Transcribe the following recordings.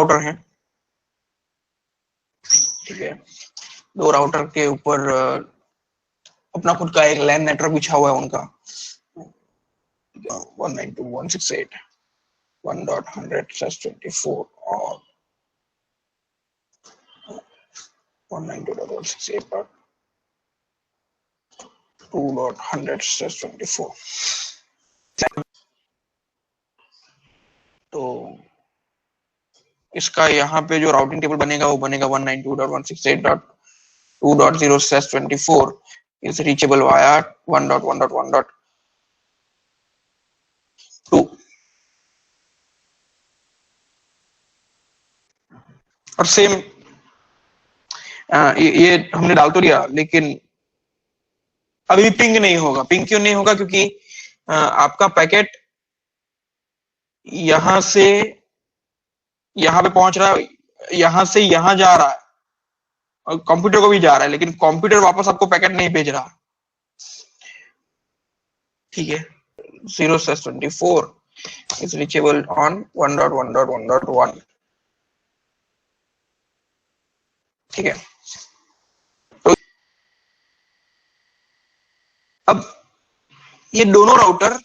Router हैं, ठीक है। दो राउटर के ऊपर अपना खुद का एक लैन नेटवर्क बिछा हुआ है उनका, 192.168.1.100/24 और 192.168.2.100/24। तो इसका यहाँ पे जो राउटिंग टेबल बनेगा वो बनेगा 192.168.2.0/24 is reachable via 1.1.1.2। और सेम ये हमने डाल तो दिया, लेकिन अभी पिंग नहीं होगा। पिंग क्यों नहीं होगा? क्योंकि आपका पैकेट यहां से यहां पे पहुंच रहा है, यहां से यहां जा रहा है और कंप्यूटर को भी जा रहा है, लेकिन कंप्यूटर वापस आपको पैकेट नहीं भेज रहा, ठीक है। 0/24 is reachable on 1.1.1.1, ठीक है। तो अब ये दोनों राउटर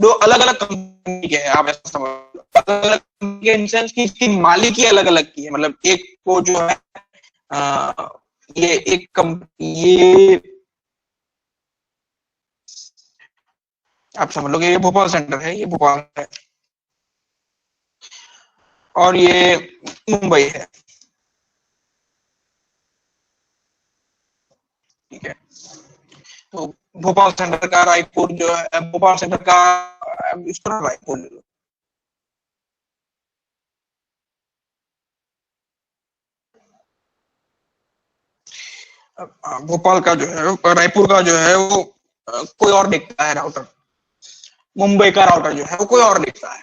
दो अलग अलग कंपनी के हैं, आप ऐसा समझ लो। अलग अलग कंपनी के इन सेंस की इसकी मालिकी अलग अलग की है। मतलब एक को जो है ये ये आप समझ लो कि ये भोपाल सेंटर है, ये भोपाल है, और ये मुंबई है, ठीक है। तो भोपाल सेंटर का रायपुर जो है, भोपाल सेंटर का इस तरह रायपुर, भोपाल का जो है, रायपुर का जो है वो कोई और देखता है राउटर, मुंबई का राउटर जो है वो कोई और देखता है।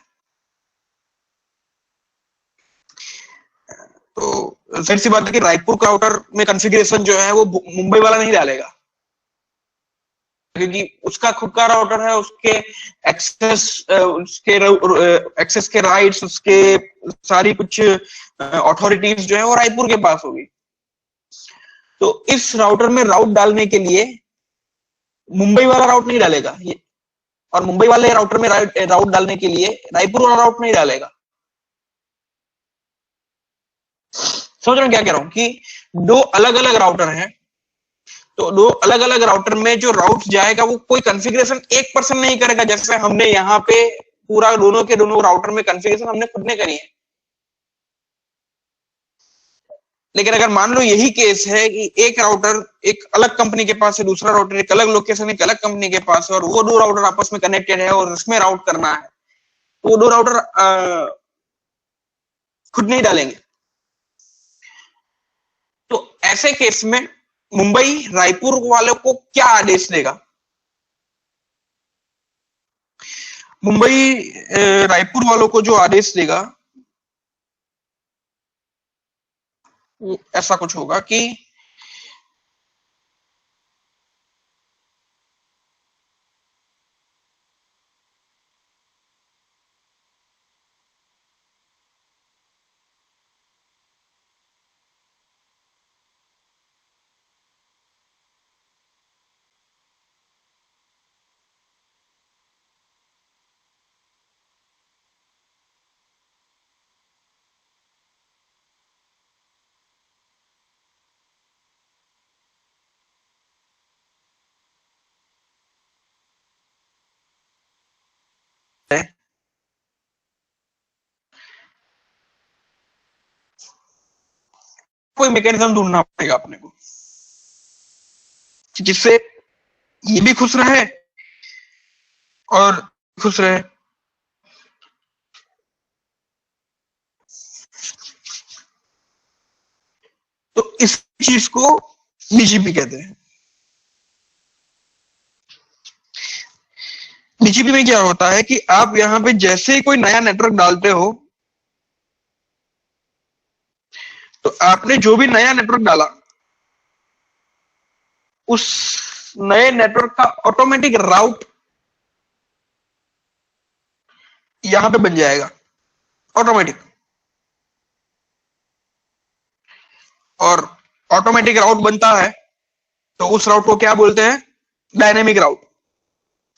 तो जाहिर सी बात है कि रायपुर का राउटर में कॉन्फ़िगरेशन जो है वो मुंबई वाला नहीं डालेगा, क्योंकि उसका खुद का राउटर है, उसके एक्सेस के राइट्स, उसके सारी कुछ अथॉरिटीज जो है वो रायपुर के पास होगी। तो इस राउटर में राउट डालने के लिए मुंबई वाला राउट नहीं डालेगा ये, और मुंबई वाले राउटर में राउट डालने के लिए रायपुर वाला राउट नहीं डालेगा। समझ रहे हो क्या कह रहा हूं? कि दो अलग अलग राउटर हैं, तो दो अलग अलग राउटर में जो राउट जाएगा वो कोई कॉन्फ़िगरेशन एक पर्सन नहीं करेगा। जैसे हमने यहाँ पे पूरा दोनों के दोनों राउटर में कॉन्फ़िगरेशन हमने खुद ने करी है। लेकिन अगर मान लो यही केस है कि एक राउटर एक अलग कंपनी के पास है, दूसरा राउटर एक अलग लोकेशन एक अलग कंपनी के पास है, और वो दो राउटर आपस में कनेक्टेड है और उसमें राउट करना है, तो वो दो राउटर खुद नहीं डालेंगे। तो ऐसे केस में मुंबई रायपुर वालों को क्या आदेश देगा? मुंबई रायपुर वालों को जो आदेश देगा वो ऐसा कुछ होगा कि कोई मैकेनिज्म ढूंढना पड़ेगा अपने को जिससे ये भी खुश रहे और खुश रहे। तो इस चीज को बीजीपी कहते हैं। बीजीपी में क्या होता है कि आप यहां पे जैसे ही कोई नया नेटवर्क डालते हो, तो आपने जो भी नया नेटवर्क डाला उस नए नेटवर्क का ऑटोमेटिक राउट यहां पे बन जाएगा, ऑटोमेटिक। और ऑटोमेटिक राउट बनता है, तो उस राउट को क्या बोलते हैं? डायनेमिक राउट।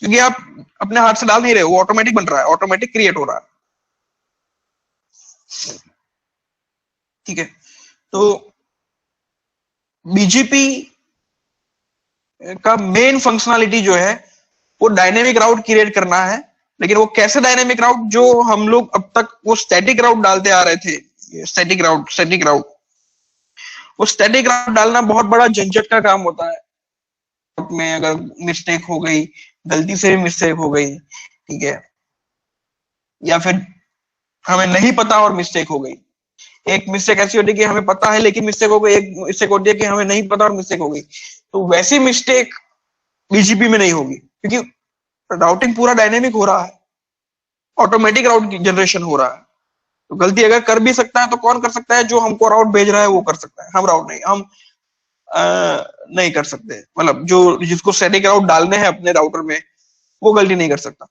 क्योंकि आप अपने हाथ से डाल नहीं रहे, वो ऑटोमेटिक बन रहा है, ऑटोमेटिक क्रिएट हो रहा है। ठीक है, तो बीजीपी का मेन फंक्शनलिटी जो है वो डायनेमिक राउट क्रिएट करना है। लेकिन वो कैसे डायनेमिक राउट? जो हम लोग अब तक वो स्टैटिक राउट डालते आ रहे थे, स्टैटिक राउट वो स्टैटिक राउट डालना बहुत बड़ा झंझट का काम होता है। में अगर मिस्टेक हो गई, गलती से भी मिस्टेक हो गई, ठीक है, या फिर हमें नहीं पता और मिस्टेक हो गई। एक मिस्टेक ऐसी होती है कि हमें पता है लेकिन मिस्टेक हो गई, एक मिस्टेक होती है कि हमें नहीं पता और मिस्टेक हो गई। तो वैसी मिस्टेक बीजीपी में नहीं होगी, क्योंकि राउटिंग पूरा डायनेमिक हो रहा है, ऑटोमेटिक राउट जनरेशन हो रहा है। तो गलती अगर कर भी सकता है तो कौन कर सकता है? जो हमको राउट भेज रहा है वो कर सकता है, हम राउट नहीं, हम नहीं कर सकते। मतलब जो जिसको स्टैटिक राउट डालने हैं अपने राउटर में, वो गलती नहीं कर सकता।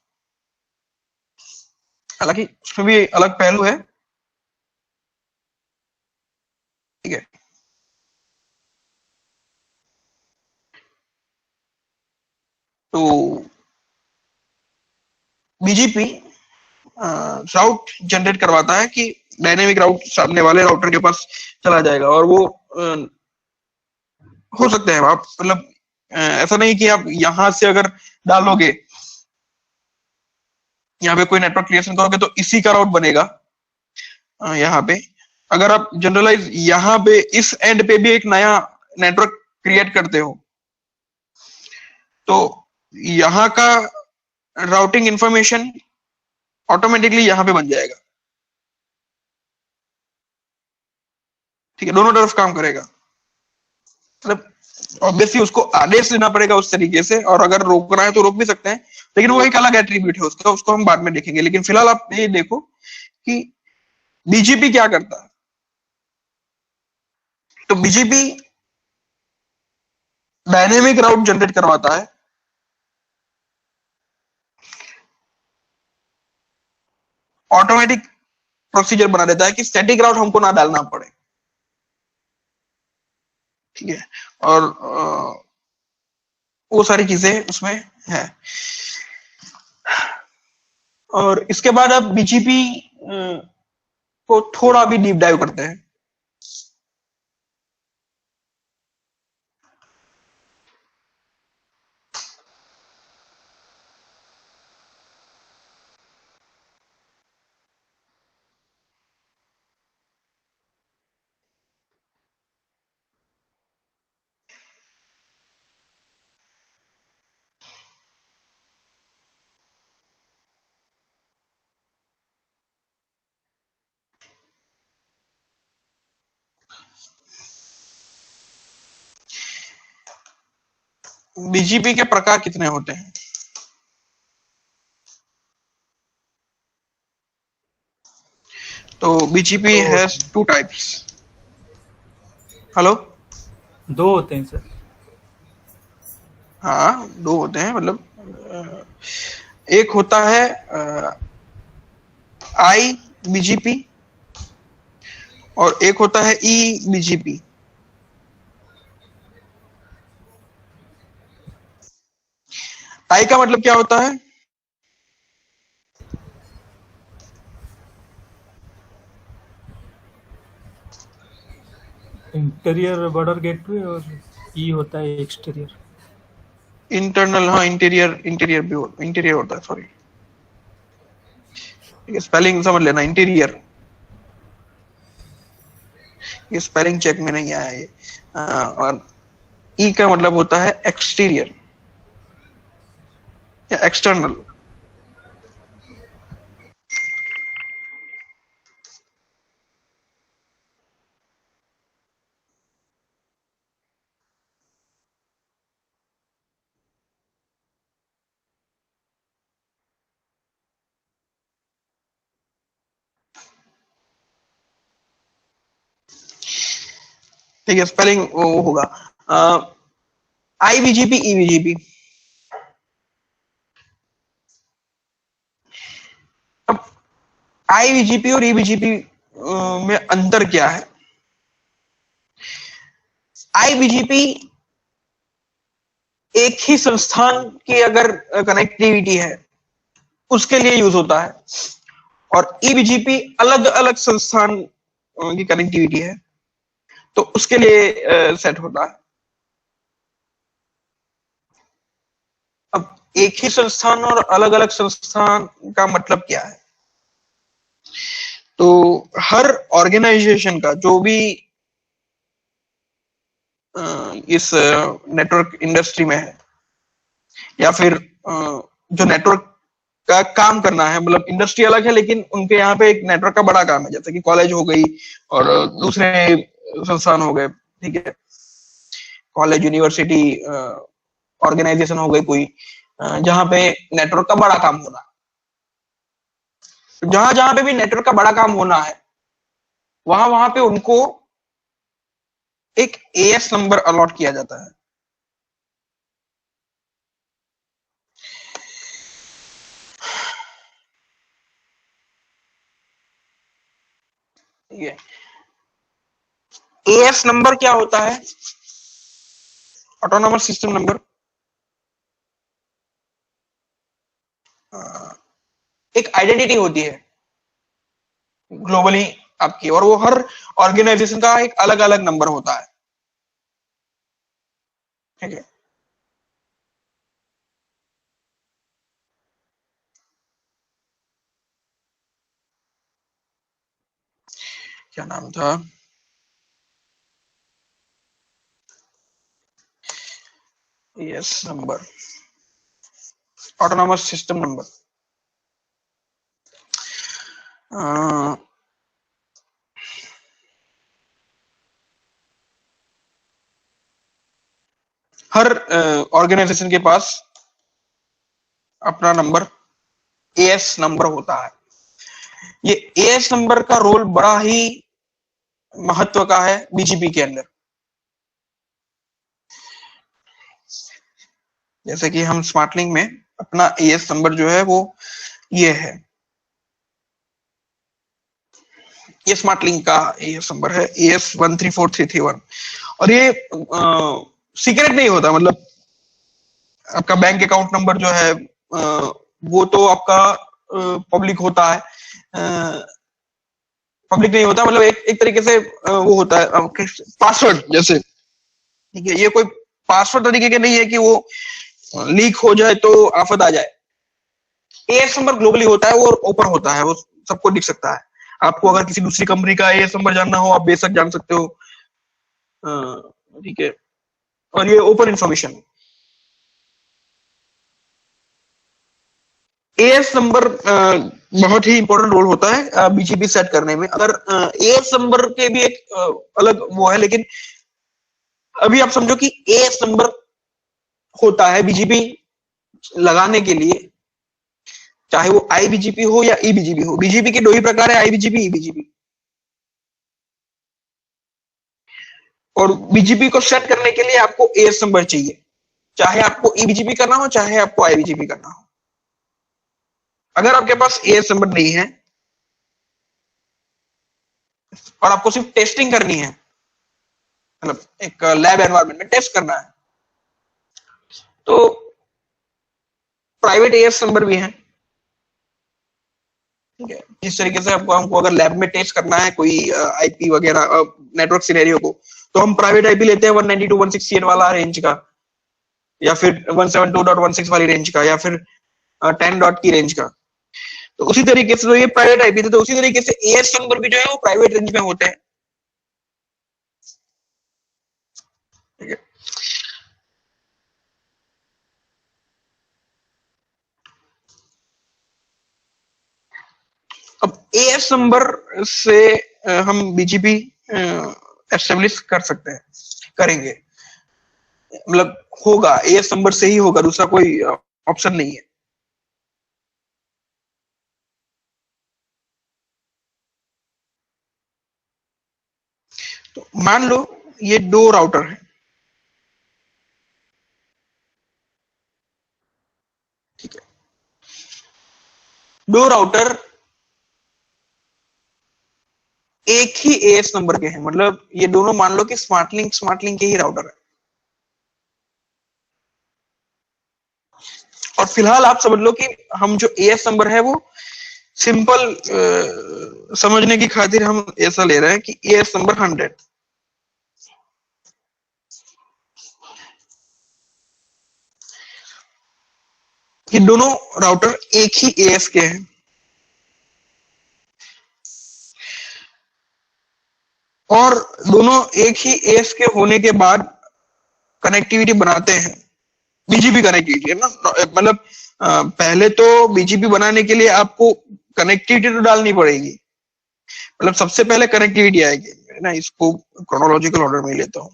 हालांकि उसमें भी अलग पहलू है। ठीक है, तो बीजीपी राउट जनरेट करवाता है कि डायनेमिक राउट सामने वाले राउटर के पास चला जाएगा। और वो हो सकते हैं आप, मतलब ऐसा नहीं कि आप यहां से अगर डालोगे, यहाँ पे कोई नेटवर्क क्रिएशन करोगे तो इसी का राउट बनेगा। यहाँ पे अगर आप जनरलाइज यहाँ पे इस एंड पे भी एक नया नेटवर्क क्रिएट करते हो, तो यहाँ का राउटिंग इंफॉर्मेशन ऑटोमेटिकली यहाँ पे बन जाएगा। ठीक है, दोनों तरफ काम करेगा। मतलब ऑब्वियसली उसको आदेश देना पड़ेगा उस तरीके से, और अगर रोकना है तो रोक भी सकते हैं, लेकिन वो एक अलग एट्रीब्यूट है उसका, उसको हम बाद में देखेंगे। लेकिन फिलहाल आप ये देखो कि बीजीपी क्या करता है। तो बीजीपी डायनेमिक राउट जनरेट करवाता है, ऑटोमेटिक प्रोसीजर बना देता है कि स्टैटिक राउट हमको ना डालना पड़े। ठीक है, और वो सारी चीजें उसमें है। और इसके बाद अब बीजीपी को थोड़ा भी डीप डाइव करते हैं। बीजीपी के प्रकार कितने होते हैं? तो बीजीपी दो होते हैज हैं। Two types. हेलो? दो होते हैं सर। हाँ, दो होते हैं। मतलब एक होता है आई बीजीपी और एक होता है ई बीजीपी। आई का मतलब क्या होता है? इंटीरियर बॉर्डर गेटवे और ई होता है एक्सटीरियर। इंटरनल, हाँ, इंटीरियर, इंटीरियर होता है, सॉरी। ठीक है, स्पेलिंग समझ लेना, इंटीरियर। ये स्पेलिंग चेक में नहीं आया ये। और ई का मतलब होता है एक्सटीरियर या एक्सटर्नल। ठीक है, स्पेलिंग वो होगा आई बीजीपी ई बीजीपी। अब आई बीजीपी और ई बीजीपी में अंतर क्या है? आईबीजीपी एक ही संस्थान की अगर कनेक्टिविटी है उसके लिए यूज होता है, और ईबीजीपी अलग अलग संस्थान की कनेक्टिविटी है तो उसके लिए सेट होता है। अब एक ही संस्थान और अलग अलग संस्थान का मतलब क्या है? तो हर ऑर्गेनाइजेशन का जो भी इस नेटवर्क इंडस्ट्री में है, या फिर जो नेटवर्क का काम करना है, मतलब इंडस्ट्री अलग है लेकिन उनके यहाँ पे एक नेटवर्क का बड़ा काम है, जैसे कि कॉलेज हो गई और दूसरे संस्थान हो गए, ठीक है, कॉलेज यूनिवर्सिटी ऑर्गेनाइजेशन हो गई कोई, जहाँ पे नेटवर्क का बड़ा काम होना है। जहां जहां पे भी नेटवर्क का बड़ा काम होना है वहां वहां पे उनको एक एएस नंबर अलॉट किया जाता है। ठीक है, एएस नंबर क्या होता है? ऑटोनॉमस सिस्टम नंबर एक आइडेंटिटी होती है ग्लोबली आपकी, और वो हर ऑर्गेनाइजेशन का एक अलग अलग नंबर होता है। ठीक है, क्या नाम था? AS number, autonomous system number. हर ऑर्गेनाइजेशन के पास अपना नंबर एएस नंबर होता है। ये एएस नंबर का रोल बड़ा ही महत्व का है बीजीपी के अंदर। जैसे कि हम स्मार्ट लिंक में अपना एएस नंबर जो है वो ये है, ये स्मार्ट लिंक का एएस नंबर है AS134331। और ये सीक्रेट नहीं होता, मतलब आपका बैंक अकाउंट नंबर जो है वो तो आपका पब्लिक होता है, पब्लिक नहीं होता, मतलब एक एक तरीके से वो होता है पासवर्ड जैसे। ठीक है, ये कोई पासवर्ड तरीके के नहीं है कि वो लीक हो जाए तो आफत आ जाए। एएस नंबर ग्लोबली होता है, वो ओपन होता है, वो सबको दिख सकता है। आपको अगर किसी दूसरी कंपनी का एएस नंबर जानना हो आप बेशक जान सकते हो। ठीक है, और ये ओपन इंफॉर्मेशन। एएस नंबर बहुत ही इंपॉर्टेंट रोल होता है बीजीपी सेट करने में। अगर एएस नंबर के भी एक अलग वो है, लेकिन अभी आप समझो कि एएस नंबर होता है बीजीपी लगाने के लिए, चाहे वो आईबीजीपी हो या ईबीजीपी हो। बीजीपी के दो ही प्रकार है, आईबीजीपी, ईबीजीपी। और बीजीपी को सेट करने के लिए आपको एएस नंबर चाहिए, चाहे आपको ईबीजीपी करना हो चाहे आपको आईबीजीपी करना हो। अगर आपके पास एएस नंबर नहीं है और आपको सिर्फ टेस्टिंग करनी है, मतलब एक लैब एनवायरनमेंट में टेस्ट करना है, तो प्राइवेट एएस नंबर भी है। ठीक है, जिस तरीके से आपको हमको अगर लैब में टेस्ट करना है कोई आईपी वगैरह नेटवर्क सिनेरियो को, तो हम प्राइवेट आईपी लेते हैं 192.168 वाला रेंज का, या फिर 172.16 वाली रेंज का, या फिर 10 डॉट की रेंज का। तो उसी तरीके से तो ये प्राइवेट आईपी थे, तो उसी तरीके से एएस नंबर भी जो है वो प्राइवेट रेंज में होते हैं। ठीक है, अब एएस नंबर से हम बीजीपी एस्टेब्लिश कर सकते हैं, करेंगे, मतलब होगा एएस नंबर से ही होगा, दूसरा कोई ऑप्शन नहीं है। तो मान लो ये दो राउटर है, ठीक है, दो राउटर एक ही एएस नंबर के हैं, मतलब ये दोनों मान लो कि स्मार्टलिंक के ही राउटर है। और फिलहाल आप समझ लो कि हम जो एएस नंबर है वो सिंपल समझने की खातिर हम ऐसा ले रहे हैं कि एएस नंबर 100। ये दोनों राउटर एक ही एएस के हैं और दोनों एक ही एएस के होने के बाद कनेक्टिविटी बनाते हैं। बीजीपी कनेक्टिविटी है ना, मतलब पहले तो बीजीपी बनाने के लिए आपको कनेक्टिविटी तो डालनी पड़ेगी, मतलब सबसे पहले कनेक्टिविटी आएगी ना। इसको क्रोनोलॉजिकल ऑर्डर में लेता हूं।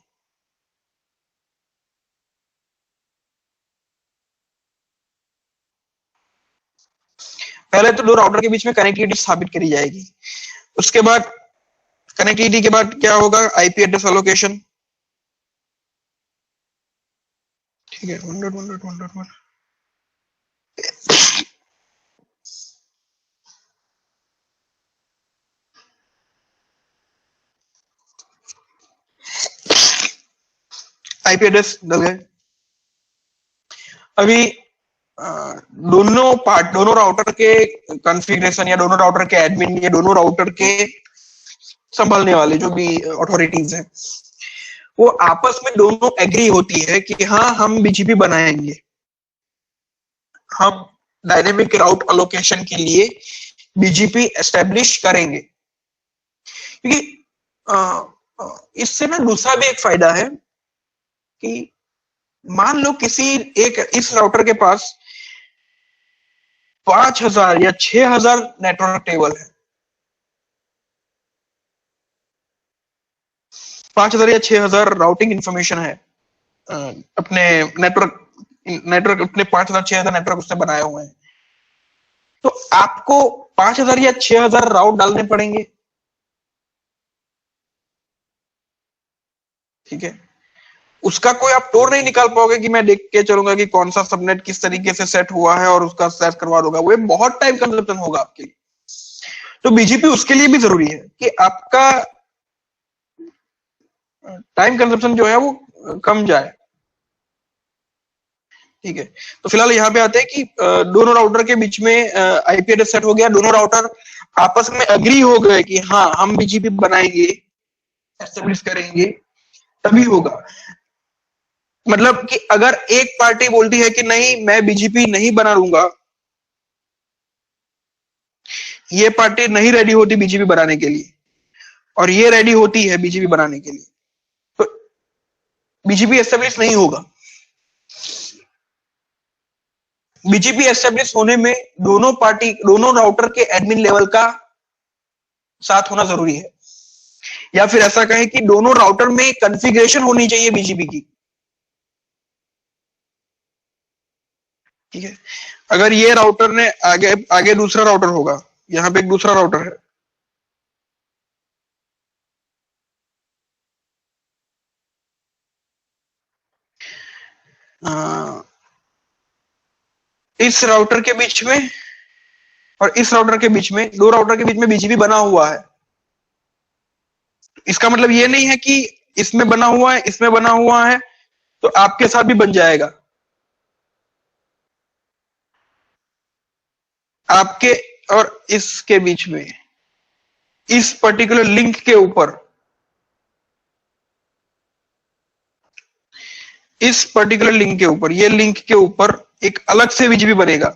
पहले तो दो राउटर के बीच में कनेक्टिविटी स्थापित करी जाएगी। उसके बाद कनेक्टिविटी के बाद क्या होगा, आईपी एड्रेस एलोकेशन। ठीक है, 100 आईपी एड्रेस डल गए। अभी दोनों राउटर के कॉन्फ़िगरेशन या दोनों राउटर के एडमिन या दोनों राउटर के संभालने वाले जो भी अथॉरिटीज हैं, वो आपस में दोनों एग्री होती है कि हाँ हम बीजीपी बनाएंगे, हम डायनेमिक राउट अलोकेशन के लिए बीजीपी एस्टेब्लिश करेंगे। क्योंकि इससे ना दूसरा भी एक फायदा है कि मान लो इस राउटर के पास 5000 या 6000 नेटवर्क टेबल है, 5000 या 6000 राउटिंग इंफॉर्मेशन है अपने नेटवर्क अपने 5000 6000 नेटवर्क उसने बनाए हुए हैं। तो आपको 5000 या 6000 राउट डालने पड़ेंगे। ठीक है, उसका कोई आप टोर नहीं निकाल पाओगे कि मैं देख के चलूंगा कि कौन सा सबनेट किस तरीके से सेट हुआ है और उसका सेट करवा दूंगा। वो बहुत टाइम कंजप्शन होगा आपके लिए। तो बीजीपी उसके लिए भी जरूरी है कि आपका टाइम कंजप्शन जो है वो कम जाए। ठीक है, तो फिलहाल यहाँ पे आते हैं कि दोनों राउटर के बीच में आईपी एड्रेस सेट हो गया, दोनों राउटर आपस में एग्री हो गए कि हाँ हम बीजीपी बनाएंगे, एस्टेब्लिश करेंगे, तभी होगा। मतलब कि अगर एक पार्टी बोलती है कि नहीं मैं बीजीपी नहीं बना लूंगा, ये पार्टी नहीं रेडी होती बीजीपी बनाने के लिए और ये रेडी होती है बीजीपी बनाने के लिए, तो बीजीपी एस्टेब्लिश नहीं होगा। बीजीपी एस्टेब्लिश होने में दोनों राउटर के एडमिन लेवल का साथ होना जरूरी है, या फिर ऐसा कहें कि दोनों राउटर में कॉन्फ़िगरेशन होनी चाहिए बीजीपी की। ठीक है, अगर ये राउटर ने आगे दूसरा राउटर होगा, यहां पे एक दूसरा राउटर है, इस राउटर के बीच में और इस राउटर के बीच में, दो राउटर के बीच में बीजीपी बना हुआ है। इसका मतलब ये नहीं है कि इसमें बना हुआ है इसमें बना हुआ है तो आपके साथ भी बन जाएगा। आपके और इसके बीच में, इस पर्टिकुलर लिंक के ऊपर, इस पर्टिकुलर लिंक के ऊपर, ये लिंक के ऊपर एक अलग से बीजीपी बनेगा।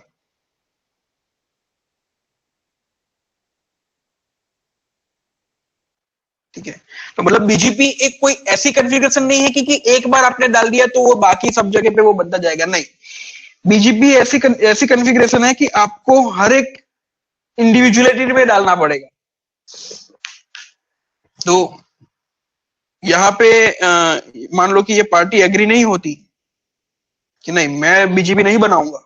ठीक है, तो मतलब बीजीपी एक कोई ऐसी कॉन्फ़िगरेशन नहीं है कि एक बार आपने डाल दिया तो वो बाकी सब जगह पे वो बनता जाएगा, नहीं। बीजीपी ऐसी कॉन्फ़िगरेशन है कि आपको हर एक इंडिविजुअलिटी में डालना पड़ेगा। तो यहाँ पे मान लो कि ये पार्टी एग्री नहीं होती कि नहीं मैं बीजीपी नहीं बनाऊंगा,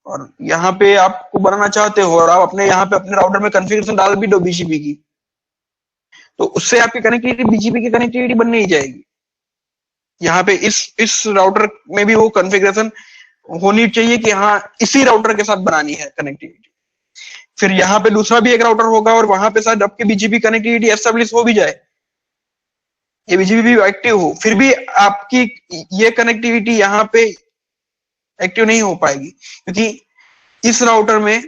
और यहाँ पे आपको बनाना चाहते हो और आप अपने यहाँ पे अपने राउटर में कॉन्फ़िगरेशन डाल भी दो बीजीपी की, तो उससे आपकी कनेक्टिविटी बीजीपी की कनेक्टिविटी बन नहीं जाएगी। यहाँ पे इस राउटर में भी वो कॉन्फ़िगरेशन होनी चाहिए कि हाँ इसी राउटर के साथ बनानी है कनेक्टिविटी। फिर यहाँ पे दूसरा भी एक राउटर होगा और वहां पे शायद आपकी बीजीपी कनेक्टिविटी एस्टेब्लिश हो भी जाए, ये बीजीपी भी एक्टिव हो, फिर भी आपकी ये कनेक्टिविटी यहाँ पे एक्टिव नहीं हो पाएगी, क्योंकि इस राउटर में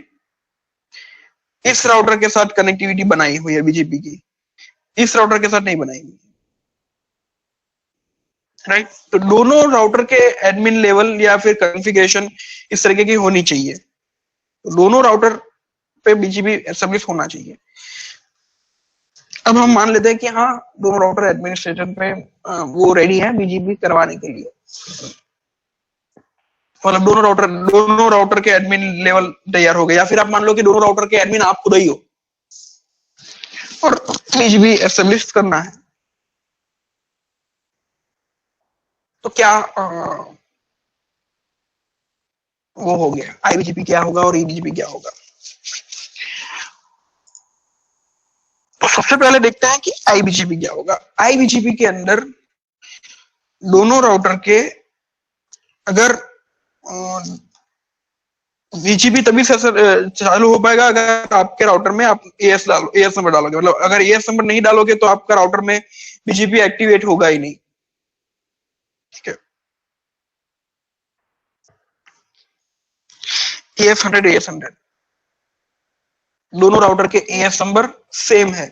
इस राउटर के साथ कनेक्टिविटी बनाई हुई है बीजीपी की, इस राउटर के साथ नहीं बनाई हुई, राइट। तो दोनों राउटर के एडमिन लेवल या फिर कॉन्फ़िगरेशन इस तरीके की होनी चाहिए, तो दोनों राउटर पे बीजीपी एस्टेब्लिश होना चाहिए। अब हम मान लेते हैं कि हाँ दोनों राउटर एडमिनिस्ट्रेशन पे वो रेडी है बीजीपी करवाने के लिए, मतलब दोनों राउटर के एडमिन लेवल तैयार हो गए, या फिर आप मान लो कि दोनों राउटर के एडमिन आप खुद ही हो और बीजीपी एस्टेब्लिश करना है, तो क्या वो हो गया, आईबीजीपी क्या होगा और ईबीजीपी क्या होगा। तो सबसे पहले देखते हैं कि आईबीजीपी क्या होगा। आईबीजीपी के अंदर दोनों राउटर के अगर बीजीपी तभी से चालू हो पाएगा अगर आपके राउटर में आप एएस नंबर डालोगे, मतलब अगर एएस नंबर नहीं डालोगे तो आपका राउटर में बीजीपी एक्टिवेट होगा ही नहीं, ठीक है। AS100 दोनों राउटर के एएस नंबर सेम है।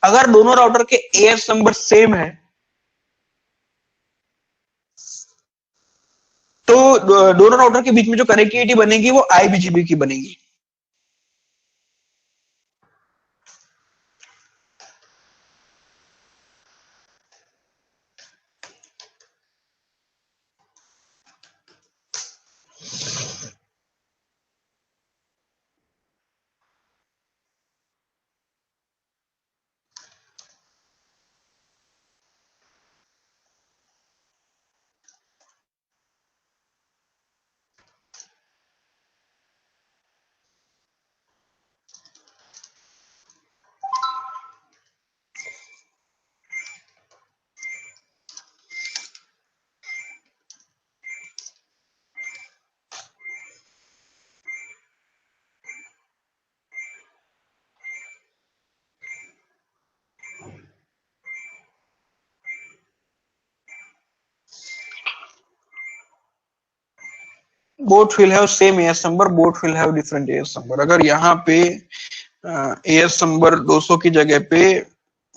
अगर दोनों राउटर के एएस नंबर सेम है तो दोनों राउटर के बीच में जो कनेक्टिविटी बनेगी वो आईबीजीपी की बनेगी। Both will have same as number, both will have different as number. अगर यहाँ पे एएस नंबर 200 की जगह पे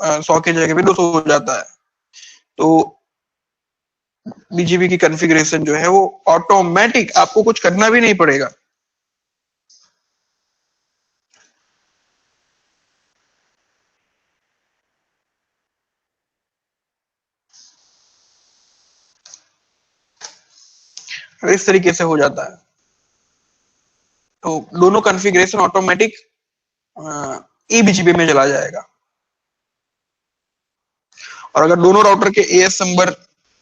100 की जगह पे 200 हो जाता है तो बीजीपी की कॉन्फ़िगरेशन जो है वो ऑटोमेटिक, आपको कुछ करना भी नहीं पड़ेगा, इस तरीके से हो जाता है। तो दोनों कॉन्फ़िगरेशन ऑटोमेटिक ईबीजीपी में चला जाएगा। और अगर दोनों राउटर के एएस नंबर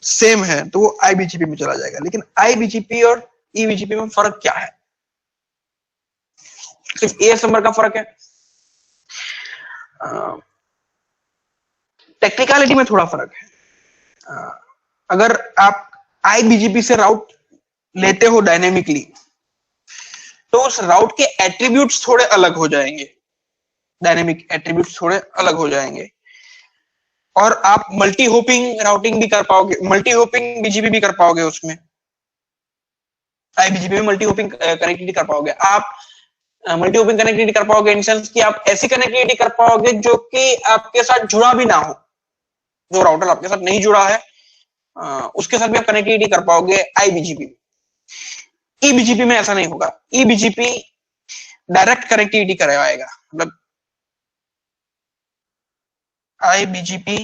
सेम है तो वो आईबीजीपी में चला जाएगा। लेकिन आईबीजीपी और ईबीजीपी में फर्क क्या है? सिर्फ एएस नंबर का फर्क है, टेक्निकलिटी में थोड़ा फर्क है। अगर आप आईबीजीपी से राउट लेते हो डायनेमिकली तो उस राउट के एट्रीब्यूट्स थोड़े अलग हो जाएंगे, डायनेमिक एट्रीब्यूट्स थोड़े अलग हो जाएंगे, और आप मल्टी होपिंग राउटिंग भी कर पाओगे, मल्टी होपिंग बीजीपी भी कर पाओगे, उसमें आईबीजीपी में मल्टी होपिंग कनेक्टिविटी कर पाओगे। आप मल्टी होपिंग कनेक्टिविटी कर पाओगे इन सेंस कि आप ऐसी कनेक्टिविटी कर पाओगे जो कि आपके साथ जुड़ा भी ना हो, जो राउटर आपके साथ नहीं जुड़ा है उसके साथ भी आप कनेक्टिविटी कर पाओगे आईबीजीपी। ईबीजीपी में ऐसा नहीं होगा, ईबीजीपी डायरेक्ट कनेक्टिविटी करवाएगा, मतलब IBGP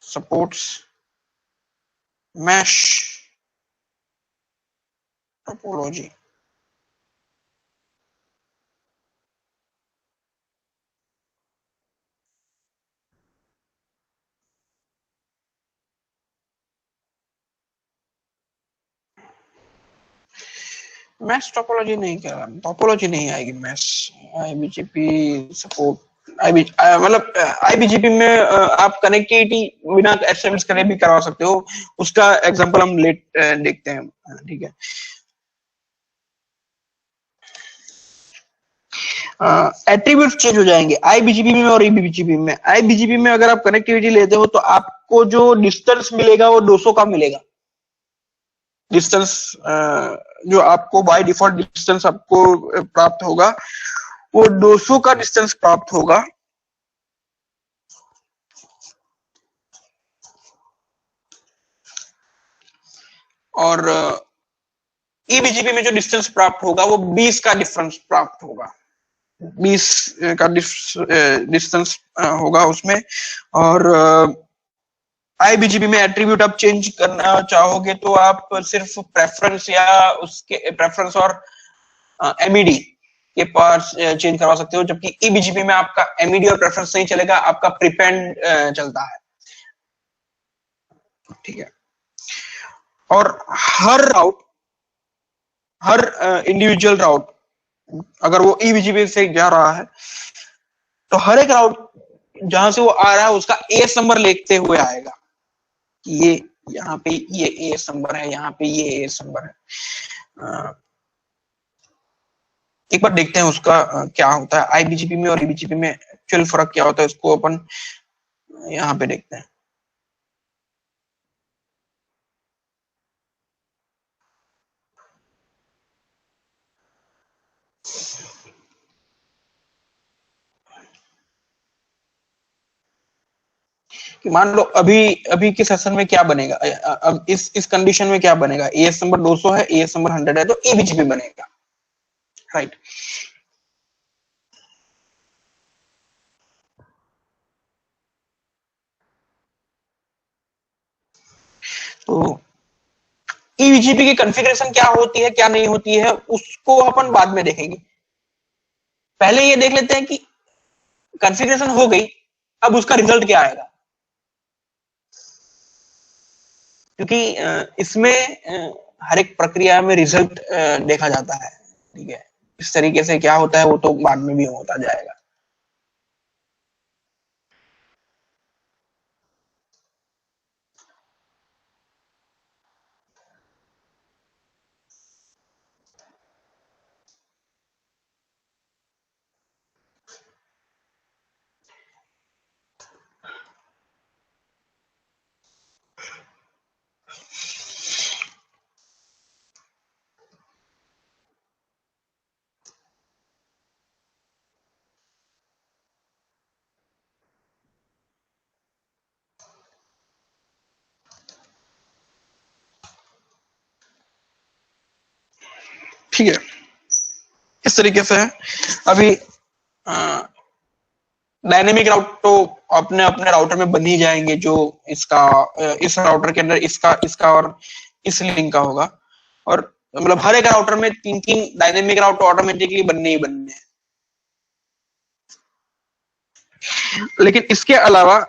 supports mesh topology. Mesh topology नहीं, कह रहा टोपोलॉजी नहीं आएगी, मैश आईबीजीपी सपोर्ट मतलब आईबीजीपी में आप कनेक्टिविटी बिना एसएमएस करे भी करवा सकते हो। उसका एग्जांपल हम देखते हैं, ठीक है। एट्रीब्यूट चेंज हो जाएंगे आईबीजीपी में और ईबीजीपी में। आईबीजीपी में अगर आप कनेक्टिविटी लेते हो तो आपको जो डिस्टेंस मिलेगा वो 200 का मिलेगा। डिस्टेंस जो आपको बाय डिफॉल्ट डिस्टेंस आपको प्राप्त होगा वो 200 का डिस्टेंस प्राप्त होगा। और ईबीजीपी में जो डिस्टेंस प्राप्त होगा वो 20 का डिफरेंस प्राप्त होगा। 20 का डिस्टेंस होगा उसमें। और आईबीजीपी में एट्रीब्यूट आप चेंज करना चाहोगे तो आप सिर्फ प्रेफरेंस या उसके प्रेफरेंस और एमईडी के पास चेंज करवा सकते हो, जबकि ईबीजीपी में आपका एमईडी और प्रेफरेंस नहीं चलेगा, आपका प्रीपेंड चलता है, ठीक है। और हर इंडिविजुअल राउट अगर वो ईबीजीपी से जा रहा है तो हर एक राउट जहां से वो आ रहा है उसका एएस नंबर लिखते हुए आएगा कि ये यहाँ पे ये एएस नंबर है, यहाँ पे ये एएस नंबर है। एक बार देखते हैं उसका क्या होता है आईबीजीपी में और ईबीजीपी में एक्चुअल फर्क क्या होता है, इसको अपन यहाँ पे देखते हैं। कि मान लो अभी के सेशन में क्या बनेगा, अब इस कंडीशन में क्या बनेगा, एएस नंबर 200 है, एएस नंबर 100 है, तो ईबीजीपी बनेगा, राइट। तो ईबीजीपी की कॉन्फ़िगरेशन क्या होती है क्या नहीं होती है उसको अपन बाद में देखेंगे। पहले ये देख लेते हैं कि कॉन्फ़िगरेशन हो गई, अब उसका रिजल्ट क्या आएगा। क्योंकि इसमें हर एक प्रक्रिया में रिजल्ट देखा जाता है, ठीक है। इस तरीके से क्या होता है वो तो बाद में भी होता जाएगा। ठीक है, इस तरीके से है। अभी डायनेमिक राउट तो अपने अपने राउटर में बन ही जाएंगे, जो इसका इस राउटर के अंदर इसका और इस लिंक का होगा। और मतलब हर एक राउटर में 3-3 डायनेमिक राउट ऑटोमेटिकली बनने ही बनने हैं। लेकिन इसके अलावा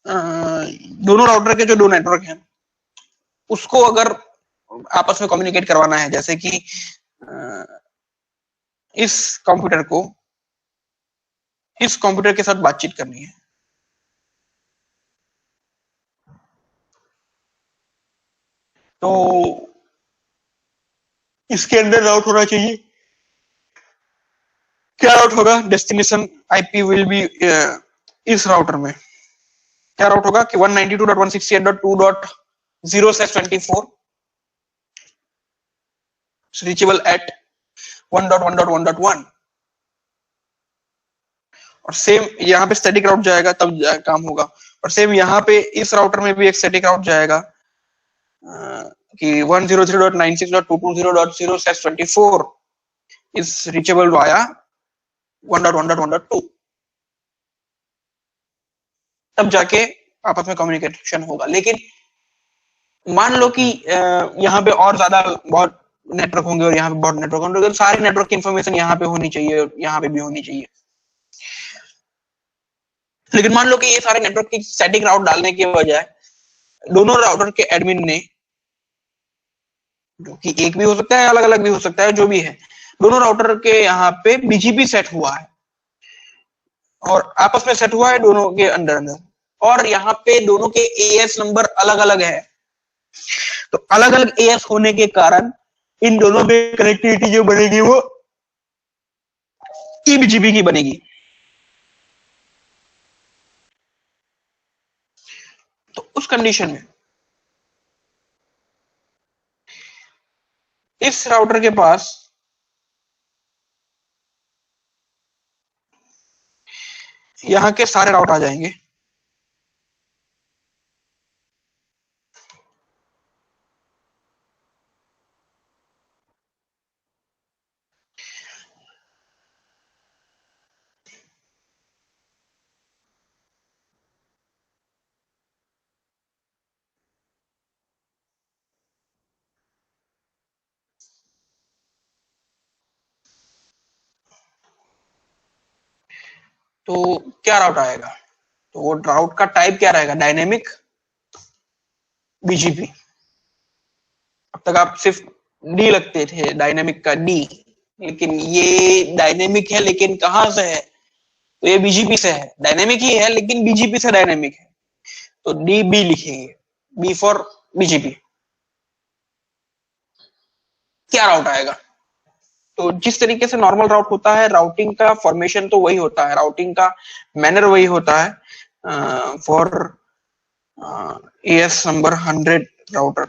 दोनों राउटर के जो दो नेटवर्क हैं उसको अगर आपस में कम्युनिकेट करवाना है, जैसे कि इस कंप्यूटर को इस कंप्यूटर के साथ बातचीत करनी है, तो इसके अंदर राउट होना चाहिए। क्या राउट होगा, डेस्टिनेशन आईपी विल बी इस राउटर में क्या राउट होगा कि 192.168.2.0/24 reachable at 1.1.1.1। और सेम यहाँ पे स्टैटिक राउट जाएगा तब काम होगा। और सेम यहाँ पे इस राउटर में भी एक स्टैटिक राउट जाएगा कि 100.96.220.0/24 is reachable via 1.1.1.2। तब जाके आपस में कम्युनिकेशन होगा। लेकिन मान लो कि यहाँ पे और ज्यादा बहुत नेटवर्क होंगे और यहाँ पे बहुत नेटवर्क होंगे, तो सारे नेटवर्क की इंफॉर्मेशन यहाँ पे होनी चाहिए, यहाँ पे भी होनी चाहिए। लेकिन मान लो कि ये सारे नेटवर्क की स्टैटिक राउट डालने के बजाय दोनों राउटर के एडमिन ने, जो कि एक भी हो सकता है अलग अलग भी हो सकता है, जो भी है, दोनों राउटर के यहाँ पे बीजीपी सेट हुआ है, और आपस में सेट हुआ है दोनों के अंदर अंदर, और यहाँ पे दोनों के एएस नंबर अलग अलग है। तो अलग अलग एएस होने के कारण इन दोनों में कनेक्टिविटी जो बनेगी वो ईबीजीपी की बनेगी। तो उस कंडीशन में इस राउटर के पास यहाँ के सारे राउट आ जाएंगे। तो क्या राउट आएगा? तो वो राउट का टाइप क्या रहेगा? Dynamic BGP. अब तक आप सिर्फ डी लगते थे, डायनेमिक का डी, लेकिन ये डायनेमिक है लेकिन कहां से है? तो ये बीजीपी से है। डायनेमिक ही है लेकिन बीजीपी से डायनेमिक है, तो डी बी लिखेंगे, बी फॉर बीजीपी। क्या राउट आएगा? तो जिस तरीके से नॉर्मल राउट होता है, राउटिंग का फॉर्मेशन तो वही होता है, राउटिंग का मैनर वही होता है for as number 100 router.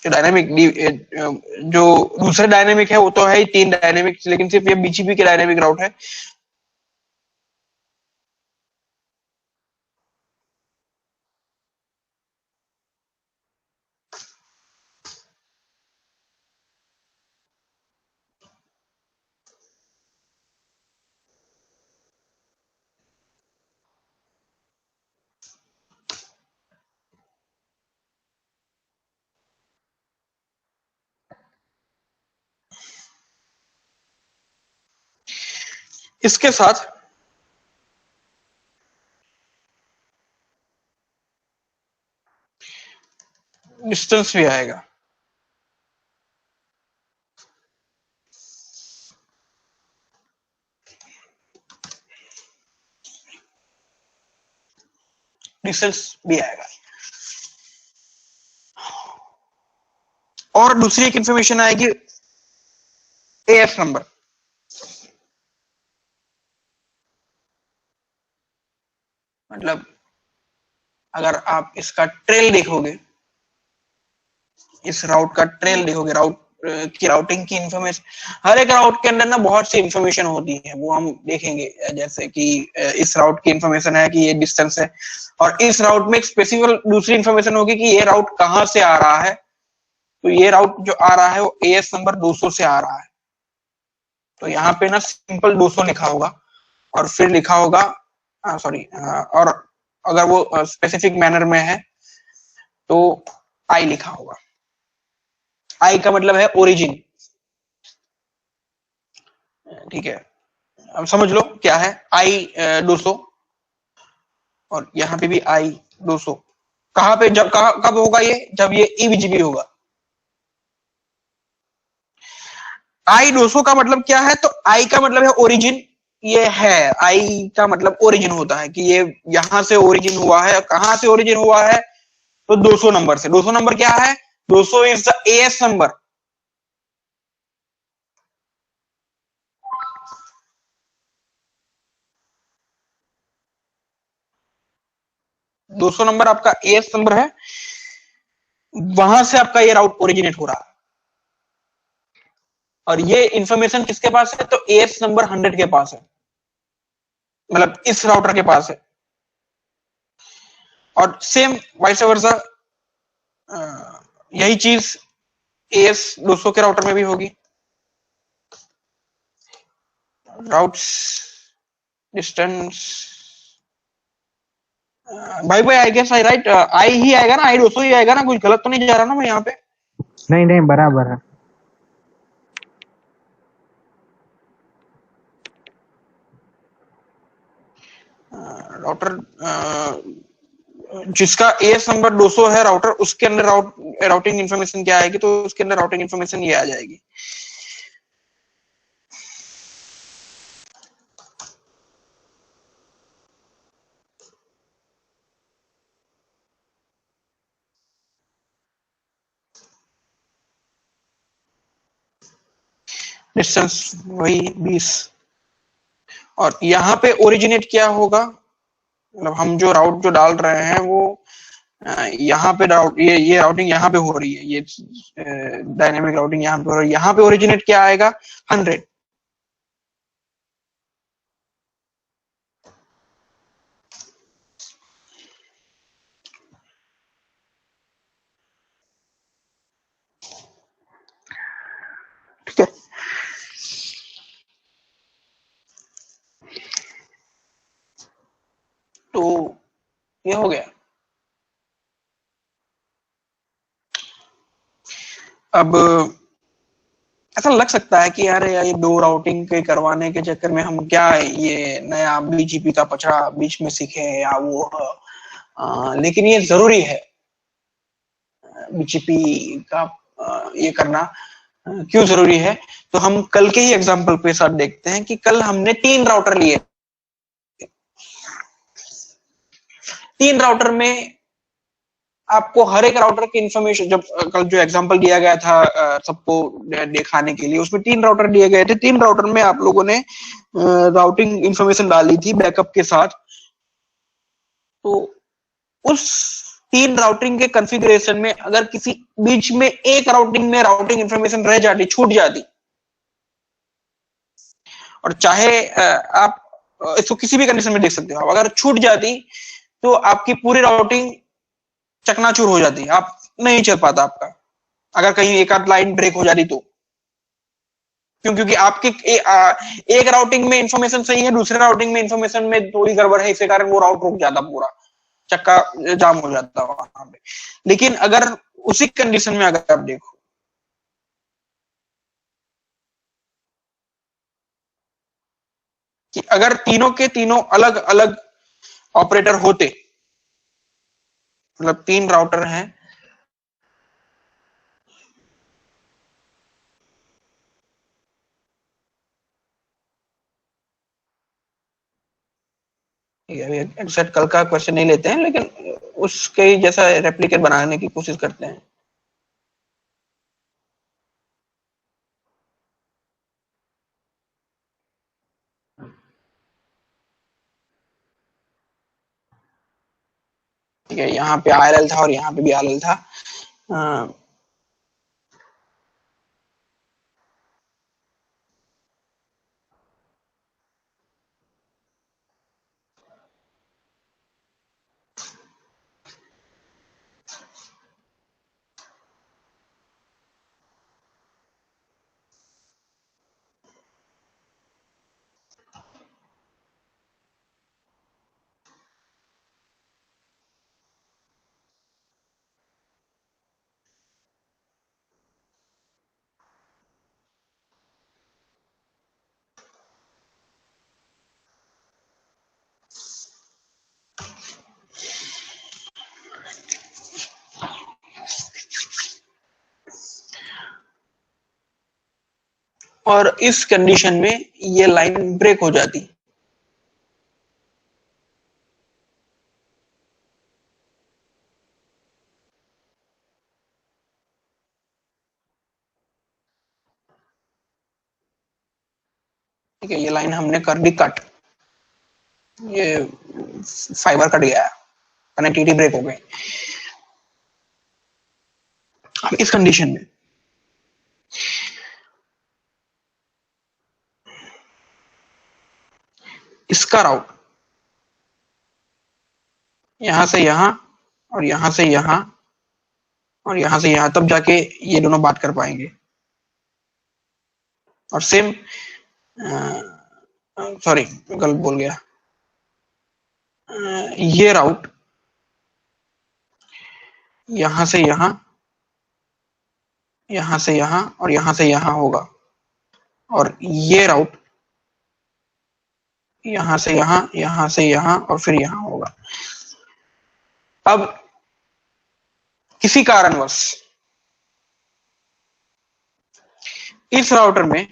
Dynamic जो दूसरे डायनेमिक है वो तो है ही 3 डायनेमिक, लेकिन सिर्फ ये बीजीपी के डायनेमिक राउट है। इसके साथ डिस्टेंस भी आएगा। डिस्टेंस भी आएगा। और दूसरी एक इंफॉर्मेशन आएगी, एएस नंबर। मतलब अगर आप इसका ट्रेल देखोगे, इस राउट का ट्रेल देखोगे, राउट की राउटिंग की इंफॉर्मेशन, हर एक राउट के अंदर ना बहुत सी इंफॉर्मेशन होती है, वो हम देखेंगे। जैसे कि इस राउट की इंफॉर्मेशन है कि ये डिस्टेंस है, और इस राउट में एक स्पेसिफिक दूसरी इंफॉर्मेशन होगी कि ये राउट कहां से आ रहा है। तो ये राउट जो आ रहा है वो एएस नंबर 200 से आ रहा है। तो यहाँ पे ना सिंपल 200 लिखा होगा, और फिर लिखा होगा सॉरी, और अगर वो स्पेसिफिक मैनर में है तो आई लिखा होगा। आई का मतलब है ओरिजिन, ठीक है। अब समझ लो क्या है आई 200, और यहाँ पे भी आई 200। कहां पे, जब कब होगा ये? जब ये ईबीजीपी होगा। आई 200 का मतलब क्या है? तो आई का मतलब है ओरिजिन। ये है आई का मतलब ओरिजिन होता है कि ये यहां से ओरिजिन हुआ है। कहां से ओरिजिन हुआ है? तो 200 नंबर से। 200 नंबर क्या है? 200 is the as number. 200 number आपका एएस नंबर है, वहां से आपका ये राउट ओरिजिनेट हो रहा है। और ये इंफॉर्मेशन किसके पास है? तो एएस नंबर 100 के पास है, मतलब इस राउटर के पास है। और सेम वाइस वर्सा यही चीज एएस 200 के राउटर में भी होगी। राउट्स डिस्टेंस, भाई आई गेस आई राइट, आई ही आएगा ना, आई 200 ही आएगा ना, कुछ गलत तो नहीं जा रहा ना मैं यहाँ पे? नहीं नहीं, बराबर है। राउटर जिसका एएस नंबर 200 है राउटर, उसके अंदर राउटिंग इंफॉर्मेशन क्या आएगी? तो उसके अंदर राउटिंग इंफॉर्मेशन ये आ जाएगी। डिस्टेंस वही 20, और यहाँ पे ओरिजिनेट क्या होगा, मतलब हम जो राउट जो डाल रहे हैं वो यहाँ पे राउट ये राउटिंग यहाँ पे हो रही है, ये डायनेमिक राउटिंग यहाँ पे हो रही है, यहाँ पे ओरिजिनेट क्या आएगा 100। ठीक है, तो ये हो गया। अब ऐसा लग सकता है कि यार ये दो राउटिंग के करवाने के चक्कर में हम क्या ये नया बीजीपी का पचड़ा बीच में सीखे या वो लेकिन ये जरूरी है बीजीपी का ये करना। क्यों जरूरी है, तो हम कल के ही एग्जांपल के साथ देखते हैं कि कल हमने 3 राउटर लिए, 3 राउटर में आपको हर एक राउटर की इंफॉर्मेशन, जब कल जो एग्जांपल दिया गया था सबको दिखाने के लिए, उसमें 3 राउटर दिए गए थे, 3 राउटर में आप लोगों ने राउटिंग इंफॉर्मेशन डाली थी बैकअप के साथ। तो उस 3 राउटिंग के कॉन्फ़िगरेशन में अगर किसी बीच में एक राउटिंग में राउटिंग इंफॉर्मेशन रह जाती, छूट जाती, और चाहे आप इसको किसी भी कंडीशन में देख सकते हो, अगर छूट जाती तो आपकी पूरी राउटिंग चकनाचूर हो जाती, आप नहीं चल पाता आपका, अगर कहीं एक आध लाइन ब्रेक हो जाती तो। क्योंकि आपके एक राउटिंग में इंफॉर्मेशन सही है, दूसरे राउटिंग में इंफॉर्मेशन में थोड़ी गड़बड़ है, इसके कारण वो राउट रुक जाता, पूरा चक्का जाम हो जाता वहां पे। लेकिन अगर उसी कंडीशन में अगर आप देखो कि अगर तीनों के तीनों अलग अलग ऑपरेटर होते, मतलब 3 राउटर हैं, एग्जैक्ट कल का क्वेश्चन नहीं लेते हैं, लेकिन उसके ही जैसा रेप्लिकेट बनाने की कोशिश करते हैं। ठीक है, यहाँ पे आरएल था और यहाँ पे भी आरएल था। और इस कंडीशन में ये लाइन ब्रेक हो जाती, ठीक है, ये लाइन हमने कर दी कट, ये फाइबर कट गया, कनेक्टिविटी ब्रेक हो गई। अब इस कंडीशन में इसका राउट यहां से यहां और यहां से यहां और यहां से यहां, तब जाके ये दोनों बात कर पाएंगे। और सेम, सॉरी गलत बोल गया, ये राउट यहां से यहां, यहां से यहां और यहां से यहां होगा, और ये राउट यहां से यहां और फिर यहां होगा। अब किसी कारणवश इस राउटर में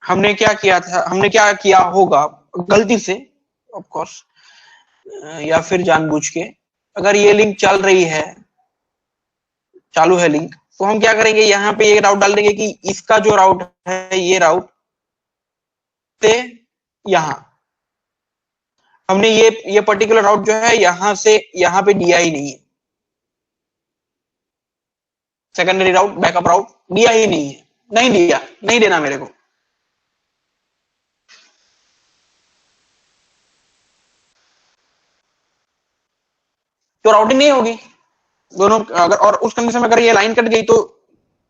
हमने क्या किया था, हमने क्या किया होगा गलती से, ऑफ कोर्स, या फिर जानबूझ के, अगर ये लिंक चल रही है, चालू है लिंक, तो हम क्या करेंगे, यहाँ पे ये राउट डाल देंगे कि इसका जो राउट है ये राउट से यहाँ, हमने ये पर्टिकुलर राउट जो है यहां से यहां पे दिया ही नहीं है, सेकेंडरी राउट बैकअप राउट दिया ही नहीं है, नहीं दिया, नहीं देना मेरे को। तो राउटिंग नहीं होगी दोनों अगर, और उस कंडीशन में अगर ये लाइन कट गई तो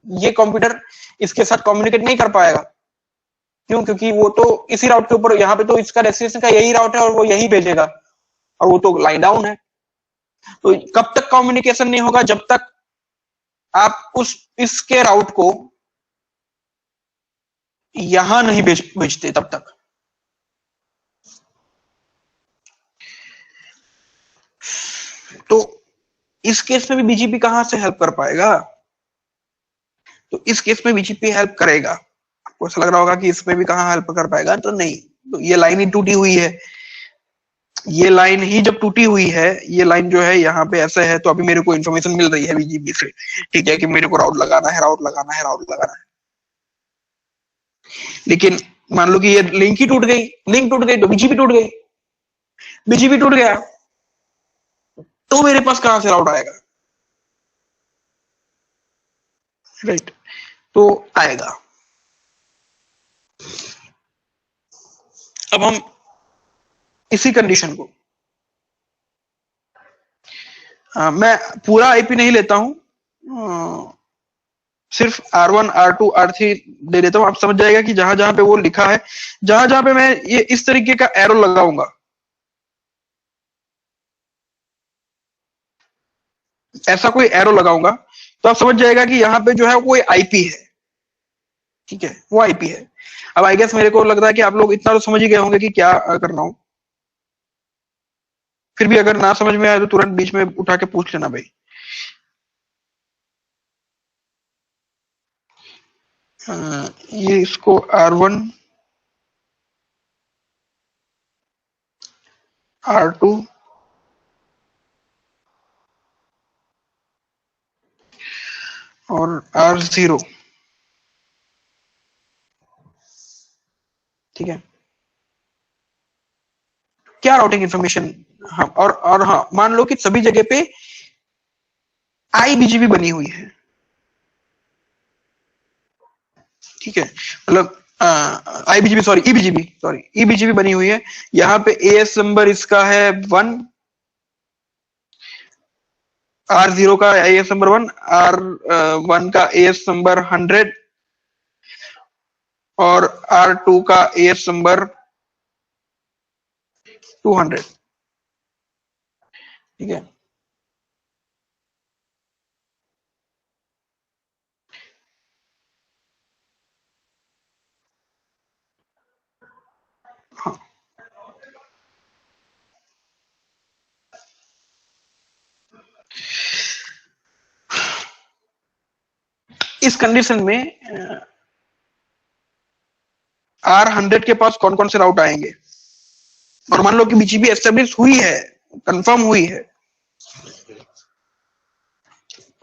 ये कंप्यूटर इसके साथ कम्युनिकेट नहीं कर पाएगा। क्यों? क्योंकि वो तो इसी राउट के ऊपर, यहाँ पे तो इसका डेस्टिनेशन का यही राउट है और वो यही भेजेगा, और वो तो लाइन डाउन है। तो कब तक कम्युनिकेशन नहीं होगा? जब तक आप उस इसके राउट को यहां नहीं भेजते तब तक। तो इस केस में भी बीजीपी कहां से हेल्प कर पाएगा? तो इस केस में बीजीपी हेल्प करेगा। आपको ऐसा लग रहा होगा कि इसमें भी कहां हेल्प कर पाएगा, तो नहीं। तो ये लाइन ही टूटी हुई है, ये लाइन ही जब टूटी हुई है, ये लाइन जो है यहाँ पे ऐसे है, तो अभी मेरे को इन्फॉर्मेशन मिल रही है बीजीपी से, ठीक है, कि मेरे को राउट लगाना है, राउट लगाना है, राउट लगाना है। लेकिन मान लो कि ये लिंक ही टूट गई, लिंक टूट गई तो बीजीपी टूट गई, बीजीपी टूट गया तो मेरे पास कहां से राउट आएगा? राइट, तो आएगा। अब हम इसी कंडीशन को, मैं पूरा आईपी नहीं लेता हूं, सिर्फ R1, R2, R3 दे देता हूं। आप समझ जाएगा कि जहां जहां पे वो लिखा है, जहां जहां पे मैं ये इस तरीके का एरो लगाऊंगा, ऐसा कोई एरो लगाऊंगा, तो आप समझ जाएगा कि यहाँ पे जो है वो आईपी है, ठीक है, वो आईपी है। अब आई गेस मेरे को लग रहा है कि आप लोग इतना तो समझ ही गए होंगे कि क्या कर रहा हूं। फिर भी अगर ना समझ में आए तो तुरंत बीच में उठा के पूछ लेना भाई। ये इसको R1, R2 और R0, ठीक है। क्या राउटिंग इंफॉर्मेशन, हाँ, और हाँ, मान लो कि सभी जगह पे IBGP बनी हुई है, ठीक है, मतलब IBGP सॉरी EBGP बनी हुई है। यहाँ पे AS नंबर इसका है 1, R0 का AS नंबर 1, R1 का AS नंबर 100 और R2 का AS नंबर 200, ठीक है। हाँ, इस कंडीशन में R100 के पास कौन कौन से राउट आएंगे, और मान लो कि बीजीपी एस्टेब्लिश हुई है, कंफर्म हुई है,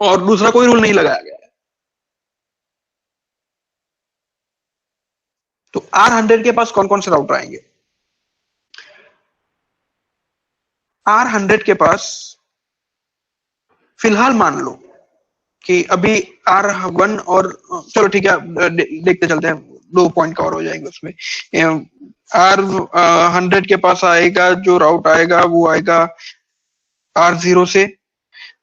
और दूसरा कोई रूल नहीं लगाया गया है, तो R100 के पास कौन कौन से राउटर आएंगे? R100 के पास फिलहाल मान लो कि अभी R1 और चलो ठीक है, देखते चलते हैं, 2 पॉइंट कवर हो जाएंगे उसमें। R100 के पास आएगा, जो राउट आएगा वो आएगा R0 से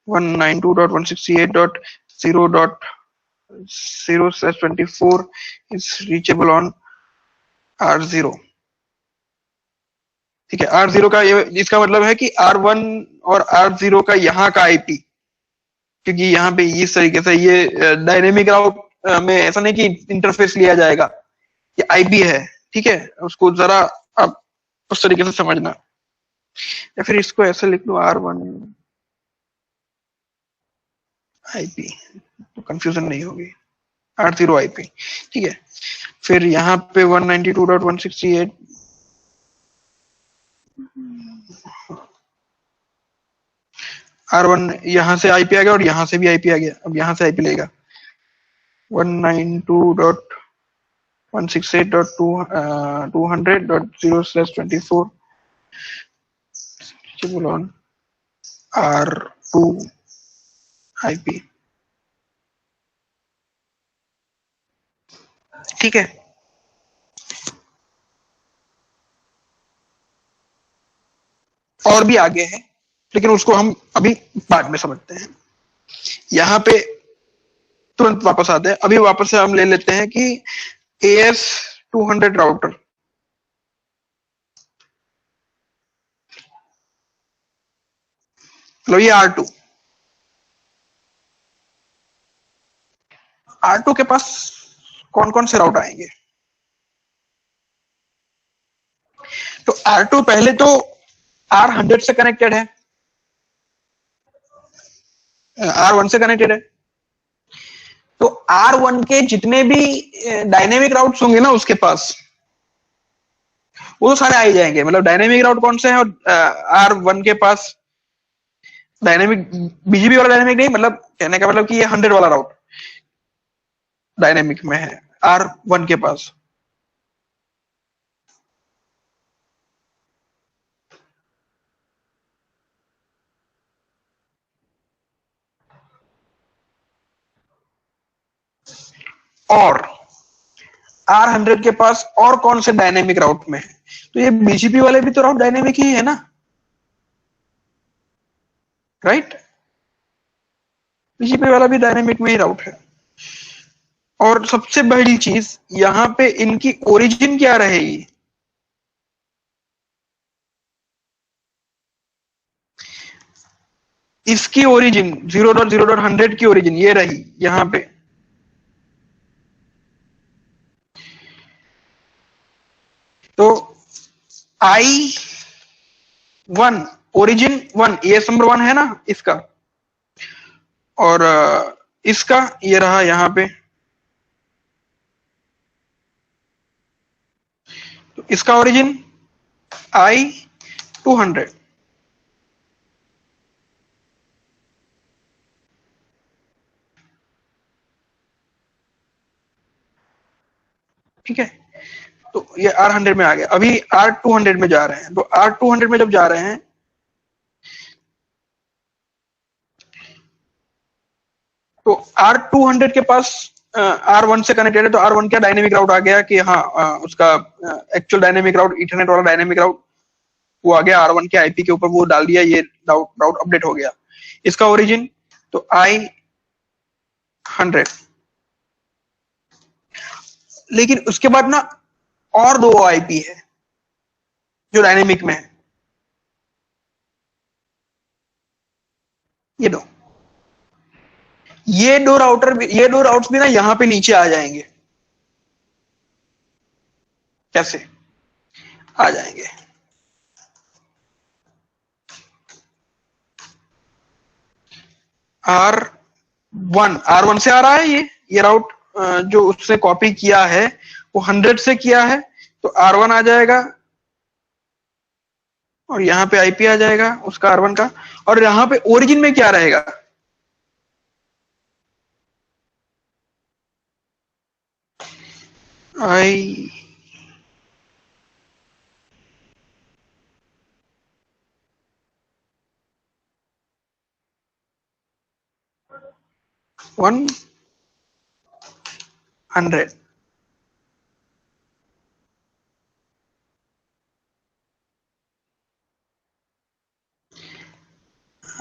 192.168.0.0/24 is reachable on R0, ठीक है। R0 का ये, इसका मतलब है कि R1 और R0 का यहाँ का आईपी, क्योंकि यहाँ पे इस तरीके से ये डायनेमिक राउट में ऐसा नहीं कि इंटरफेस लिया जाएगा, ये आईपी है, ठीक है। उसको जरा आप उस तरीके से समझना, या फिर इसको ऐसे लिख दो R1 आईपी, तो कंफ्यूजन नहीं होगी, R0 आईपी, ठीक है। फिर यहाँ पे 192.168 R1 यहाँ से आईपी आ गया और यहाँ से भी आईपी आ गया, अब यहाँ से आईपी लेगा, 192.168.200.0/24 reachable on R2 IP। ठीक है, और भी आगे है लेकिन उसको हम अभी बाद में समझते हैं। यहां पे तुरंत वापस आते हैं, अभी वापस से हम ले लेते हैं कि AS200 राउटर, लो ये R2 के पास कौन कौन से राउटर आएंगे? तो R2 पहले तो R100 से कनेक्टेड है, R1 से कनेक्टेड है, तो R1 के जितने भी डायनेमिक राउट्स होंगे ना उसके पास, वो तो सारे आ ही जाएंगे। मतलब डायनेमिक राउट कौन से हैं, और R1 के पास डायनेमिक, BGP वाला डायनेमिक नहीं, मतलब कहने का मतलब कि ये 100 वाला राउट डायनेमिक में है R1 के पास। और R100 के पास और कौन से डायनेमिक राउट में है? तो ये BGP वाले भी तो राउट डायनेमिक ही है ना, राइट? BGP वाला भी डायनेमिक में ही राउट है। और सबसे बड़ी चीज यहां पे इनकी ओरिजिन क्या रहेगी? इसकी ओरिजिन 0.0.100 की ओरिजिन ये रही यहां पे। तो I1 ओरिजिन 1, AS नंबर 1 है ना इसका, और इसका ये रहा यहां पे। तो इसका ओरिजिन I200, ठीक है। तो ये R100 में आ गया, अभी R200 में जा रहे हैं। तो R200 में जब जा रहे हैं तो R200 के पास R1 से कनेक्टेड है, तो R1 क्या डायनेमिक राउट आ गया कि हाँ, उसका एक्चुअल डायनेमिक राउट, इथरनेट वाला डायनेमिक राउट वो आ गया R1 के IP के ऊपर, वो डाल दिया, ये राउट अपडेट हो गया। इसका ओरिजिन तो I100। लेकिन उसके बाद ना और दो IP है जो डायनेमिक में है, ये दो राउट्स भी ना यहां पे नीचे आ जाएंगे। कैसे आ जाएंगे? R1 से आ रहा है, ये राउट जो उससे कॉपी किया है वो 100 से किया है, तो R1 आ जाएगा और यहाँ पे IP आ जाएगा उसका R1 का। और यहाँ पे ओरिजिन में क्या रहेगा? I 100।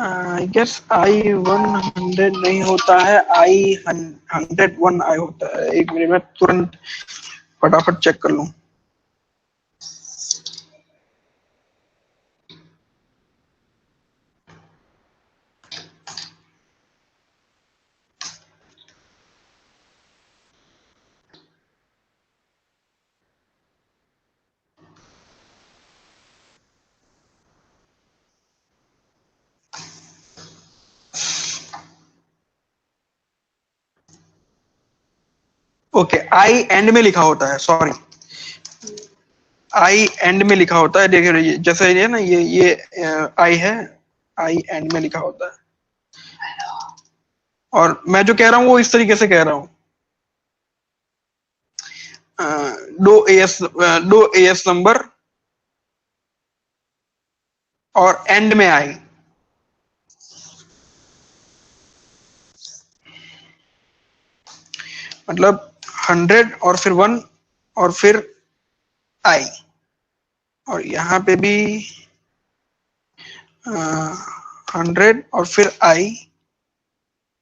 आई गेस I100 नहीं होता है, I101 आई होता है। एक मिनट में तुरंत फटाफट चेक कर लूं। ओके, आई एंड में लिखा होता है, सॉरी, आई एंड में लिखा होता है। देखिए जैसे ये ना, ये आई है, आई एंड में लिखा होता है। और मैं जो कह रहा हूँ वो इस तरीके से कह रहा हूँ। दो एएस नंबर और एंड में आई, मतलब 100 और फिर 1 और फिर आई, और यहाँ पे भी 100 और फिर आई,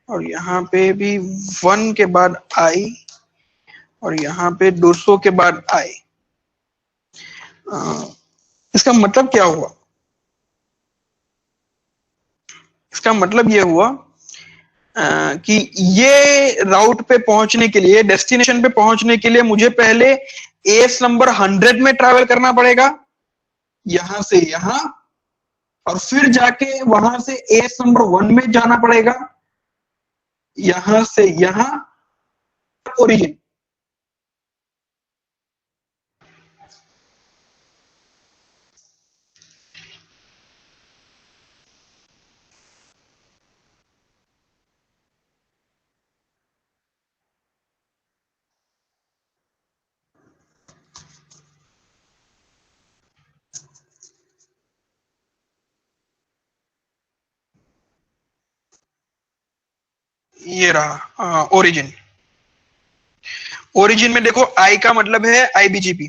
और यहाँ पे भी 1 के बाद आई, और यहाँ पे 200 के बाद आई। इसका मतलब क्या हुआ? इसका मतलब ये हुआ कि ये राउट पे पहुंचने के लिए, डेस्टिनेशन पे पहुंचने के लिए मुझे पहले एएस नंबर 100 में ट्रैवल करना पड़ेगा, यहां से यहां, और फिर जाके वहां से एएस नंबर 1 में जाना पड़ेगा, यहां से यहां, ओरिजिन। ये रहा ओरिजिन। ओरिजिन में देखो आई का मतलब है आईबीजीपी,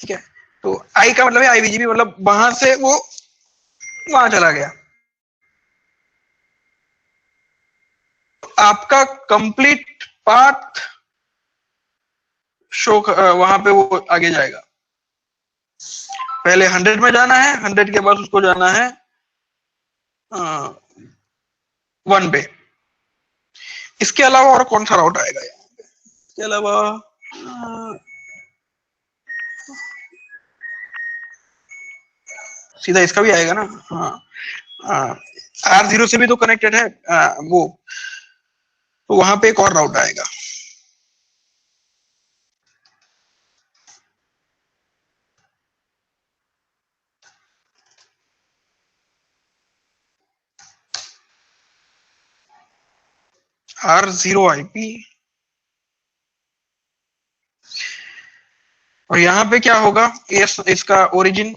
ठीक है, तो आई का मतलब है आईबीजीपी, मतलब वहां से वो वहां चला गया। आपका कंप्लीट पाथ शो वहां पे वो आगे जाएगा। पहले 100 में जाना है, 100 के बाद उसको जाना है 1 पे। इसके अलावा और कौन सा राउट आएगा यहाँ पे? इसके अलावा सीधा इसका भी आएगा ना। हाँ, R0 से भी तो कनेक्टेड है वो, तो वहां पे एक और राउट आएगा। R0 IP, और यहाँ पे क्या होगा? इसका ओरिजिन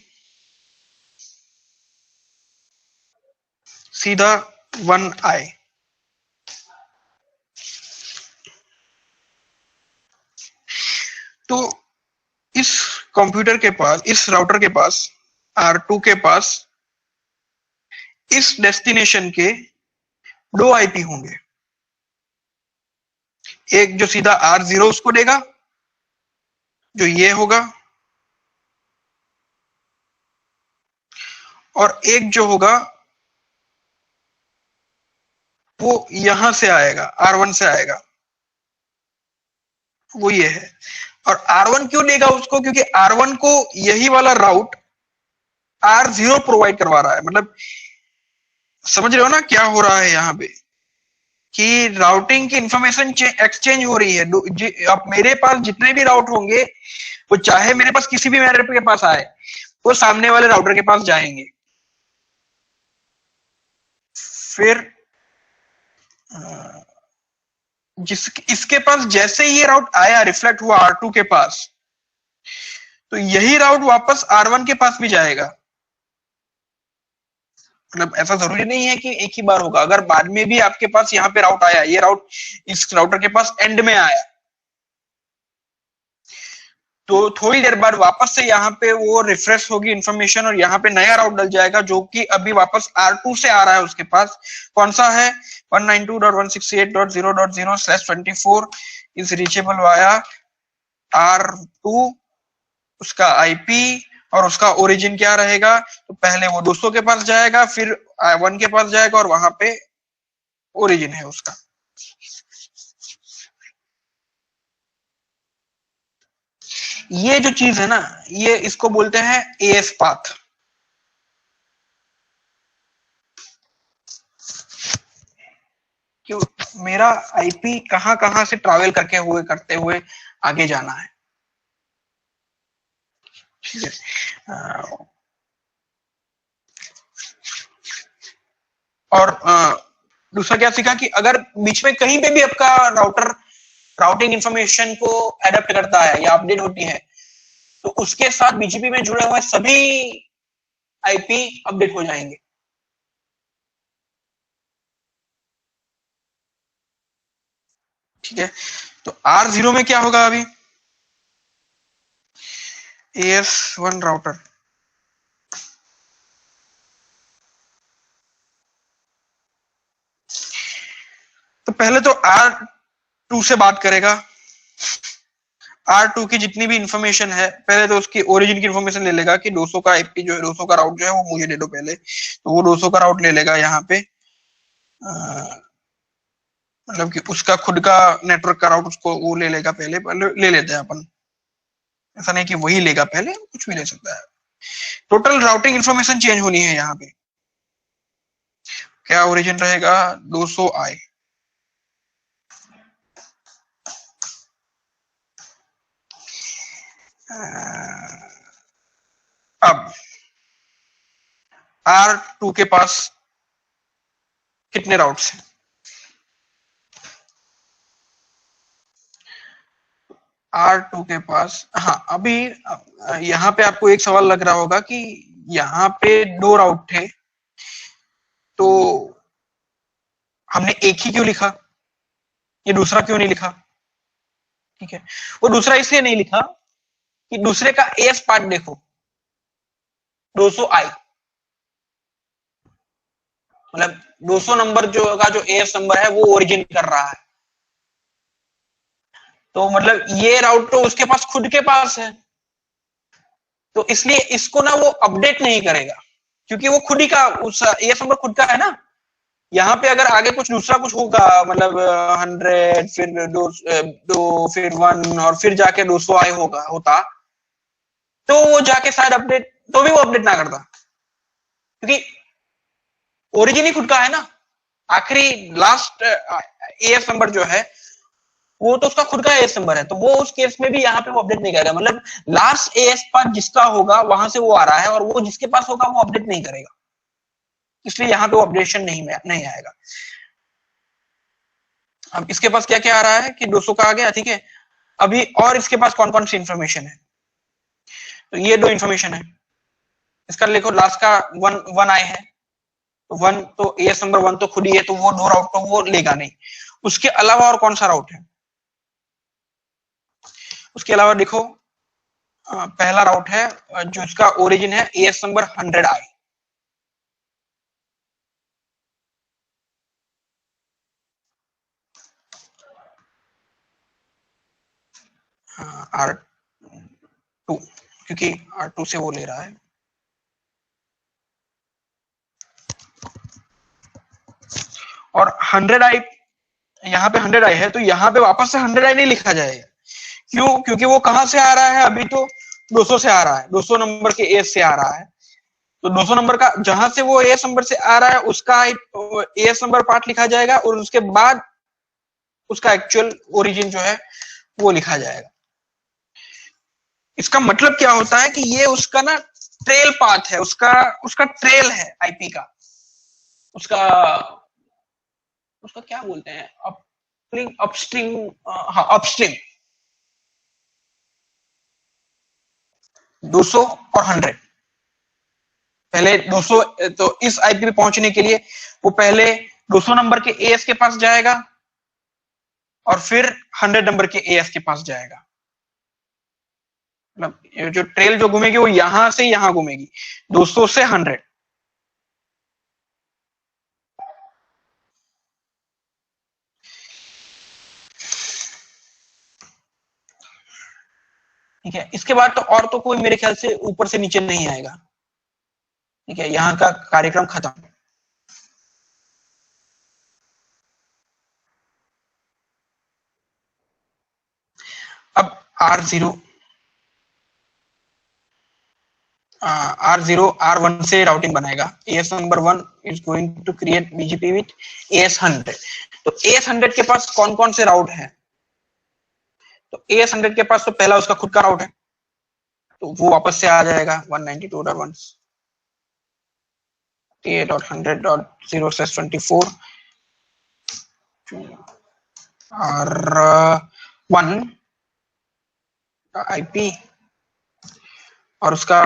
सीधा 1 आए। तो इस कंप्यूटर के पास, इस राउटर के पास, R2 के पास इस डेस्टिनेशन के 2 आईपी होंगे। एक जो सीधा R0 उसको देगा, जो ये होगा, और एक जो होगा वो यहां से आएगा, R1 से आएगा, वो ये है। और R1 क्यों देगा उसको? क्योंकि R1 को यही वाला राउट R0 प्रोवाइड करवा रहा है। मतलब समझ रहे हो ना क्या हो रहा है यहाँ पे, कि राउटिंग की इंफॉर्मेशन एक्सचेंज हो रही है। अब मेरे पास जितने भी राउट होंगे, वो चाहे मेरे पास किसी भी मेरे के पास आए, वो सामने वाले राउटर के पास जाएंगे। फिर इसके पास जैसे ही ये राउट आया, रिफ्लेक्ट हुआ R2 के पास, तो यही राउट वापस R1 के पास भी जाएगा। मतलब ऐसा जरूरी नहीं है कि एक ही बार होगा। अगर बाद में भी आपके पास यहाँ पे राउट आया, ये राउट इस राउटर के पास एंड में आया, तो थोड़ी देर बाद वापस से यहाँ पे वो रिफ्रेश होगी इंफॉर्मेशन, और यहाँ पे नया राउट डल जाएगा, जो कि अभी वापस R2 से आ रहा है उसके पास। कौन सा है? 192.168.0.0/24 इज रीचेबल वाया R2, उसका आईपी और उसका ओरिजिन क्या रहेगा? तो पहले वो 200 के पास जाएगा, फिर 1 के पास जाएगा, और वहां पे ओरिजिन है उसका। ये जो चीज है ना, ये इसको बोलते हैं एएस पाथ। क्यों? मेरा आईपी कहां कहां से ट्रैवल करते हुए आगे जाना है, ठीक है। और दूसरा क्या सीखा कि अगर बीच में कहीं पे भी आपका राउटर राउटिंग इंफॉर्मेशन को एडेप्ट करता है या अपडेट होती है, तो उसके साथ बीजीपी में जुड़े हुए सभी आईपी अपडेट हो जाएंगे। ठीक है, तो R0 में क्या होगा अभी, AS1 राउटर, तो पहले तो R2 से बात करेगा। R2 की जितनी भी इंफॉर्मेशन है, पहले तो उसकी ओरिजिन की इंफॉर्मेशन ले लेगा कि 200 का आईपी जो है, 200 का राउट जो है वो मुझे दे दो पहले, तो वो 200 का राउट ले लेगा यहाँ पे, मतलब कि उसका खुद का नेटवर्क का राउट उसको वो ले लेगा, पहले ले लेते हैं अपन, ऐसा नहीं कि वही लेगा, पहले कुछ भी ले सकता है। टोटल राउटिंग इंफॉर्मेशन चेंज होनी है यहाँ पे, क्या ओरिजिन रहेगा 200i, अब R2 के पास कितने राउट्स हैं, R2 के पास, हाँ अभी यहाँ पे आपको एक सवाल लग रहा होगा कि यहाँ पे 2 राउट थे, तो हमने एक ही क्यों लिखा, ये दूसरा क्यों नहीं लिखा। ठीक है, वो दूसरा इसलिए नहीं लिखा कि दूसरे का एस पार्ट देखो, 200i, मतलब 200 नंबर जो एस नंबर है वो ओरिजिन कर रहा है, तो मतलब ये राउट तो उसके पास खुद के पास है, तो इसलिए इसको ना वो अपडेट नहीं करेगा, क्योंकि वो खुद ही का उस एस नंबर खुद का है ना। यहाँ पे अगर आगे कुछ दूसरा कुछ होगा, मतलब 100 फिर 2 फिर 1 और फिर जाके 200i होता, तो वो जाके शायद अपडेट, तो भी वो अपडेट ना करता, क्योंकि ओरिजिन ही खुद का है ना। आखिरी लास्ट एएस नंबर जो है वो तो उसका खुद का एएस नंबर है, तो वो उस केस में भी यहाँ पे वो अपडेट नहीं करेगा, मतलब लास्ट एएस पार्ट जिसका होगा वहां से वो आ रहा है, और वो जिसके पास होगा वो अपडेट नहीं करेगा, इसलिए यहाँ पे वो अपडेशन नहीं आएगा। अब इसके पास क्या क्या आ रहा है कि 200 का आ गया, ठीक है। अभी और इसके पास कौन कौन सी इंफॉर्मेशन है, तो ये 2 इंफॉर्मेशन है, इसका लिखो लास्ट का 1 आए है, तो 1 तो एएस नंबर 1 तो खुद ही है, तो वो 2 राउट तो वो लेगा नहीं। उसके अलावा और कौन सा राउट है, उसके अलावा देखो पहला राउट है जो इसका ओरिजिन है एएस नंबर 100i, R2, क्योंकि R2 से वो ले रहा है, और 100i, यहाँ पे 100i है, तो यहाँ पे वापस से 100i नहीं लिखा जाएगा, क्यों, क्योंकि वो कहां से आ रहा है, अभी तो 200 से आ रहा है, 200 नंबर के एस से आ रहा है, तो 200 नंबर का जहां से वो एस नंबर से आ रहा है उसका एस नंबर पार्ट लिखा जाएगा, और उसके बाद उसका एक्चुअल ओरिजिन जो है वो लिखा जाएगा। इसका मतलब क्या होता है कि ये उसका ना ट्रेल पाथ है, उसका ट्रेल है आईपी का, उसका उसका क्या बोलते हैं, अपस्ट्रीम, हाँ अपस्ट्रीम, 200 और 100, पहले 200, तो इस आईपी पे पहुंचने के लिए वो पहले 200 नंबर के एएस के पास जाएगा, और फिर 100 नंबर के एएस के पास जाएगा, मतलब जो ट्रेल जो घूमेगी वो यहां से यहां घूमेगी, 200 से 100। ठीक है, इसके बाद तो और तो कोई मेरे ख्याल से ऊपर से नीचे नहीं आएगा। ठीक है, यहाँ का कार्यक्रम खत्म। अब R0 R1 से राउटिंग बनाएगा, AS number 1 is going to create BGP with AS100, तो AS100 के पास कौन कौन से राउट हैं, तो AS100 के पास तो पहला उसका खुद का राउट है, तो वो वापस से आ जाएगा 192.168.100.0/24, और 1 आईपी और उसका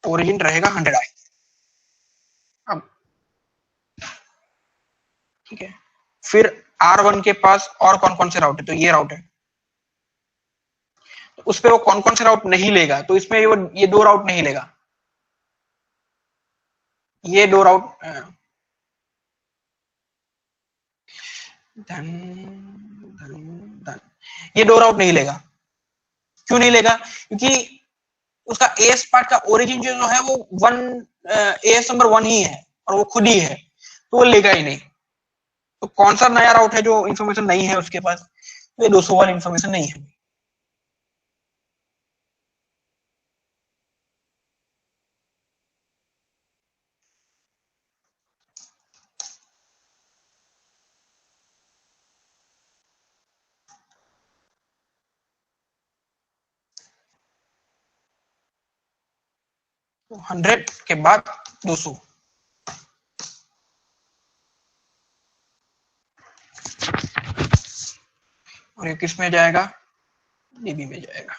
ओरिजिन रहेगा 100i। अब ठीक है, फिर R1 के पास और कौन कौन से राउट है, तो ये राउट है, तो उस पे वो कौन कौन से राउट नहीं लेगा, तो इसमें वो ये दो राउट नहीं लेगा, ये दो राउट धन धन धन, ये दो राउट नहीं लेगा। क्यों नहीं लेगा, क्योंकि उसका एएस पार्ट का ओरिजिन जो है वो एएस नंबर 1 ही है और वो खुद ही है, तो वो लेगा ही नहीं। तो कौन सा नया राउट है जो इंफॉर्मेशन नहीं है उसके पास, तो ये 200 वाली इंफॉर्मेशन नहीं है। तो 100 के बाद 200, और ये किस में जाएगा, डीबी में जाएगा।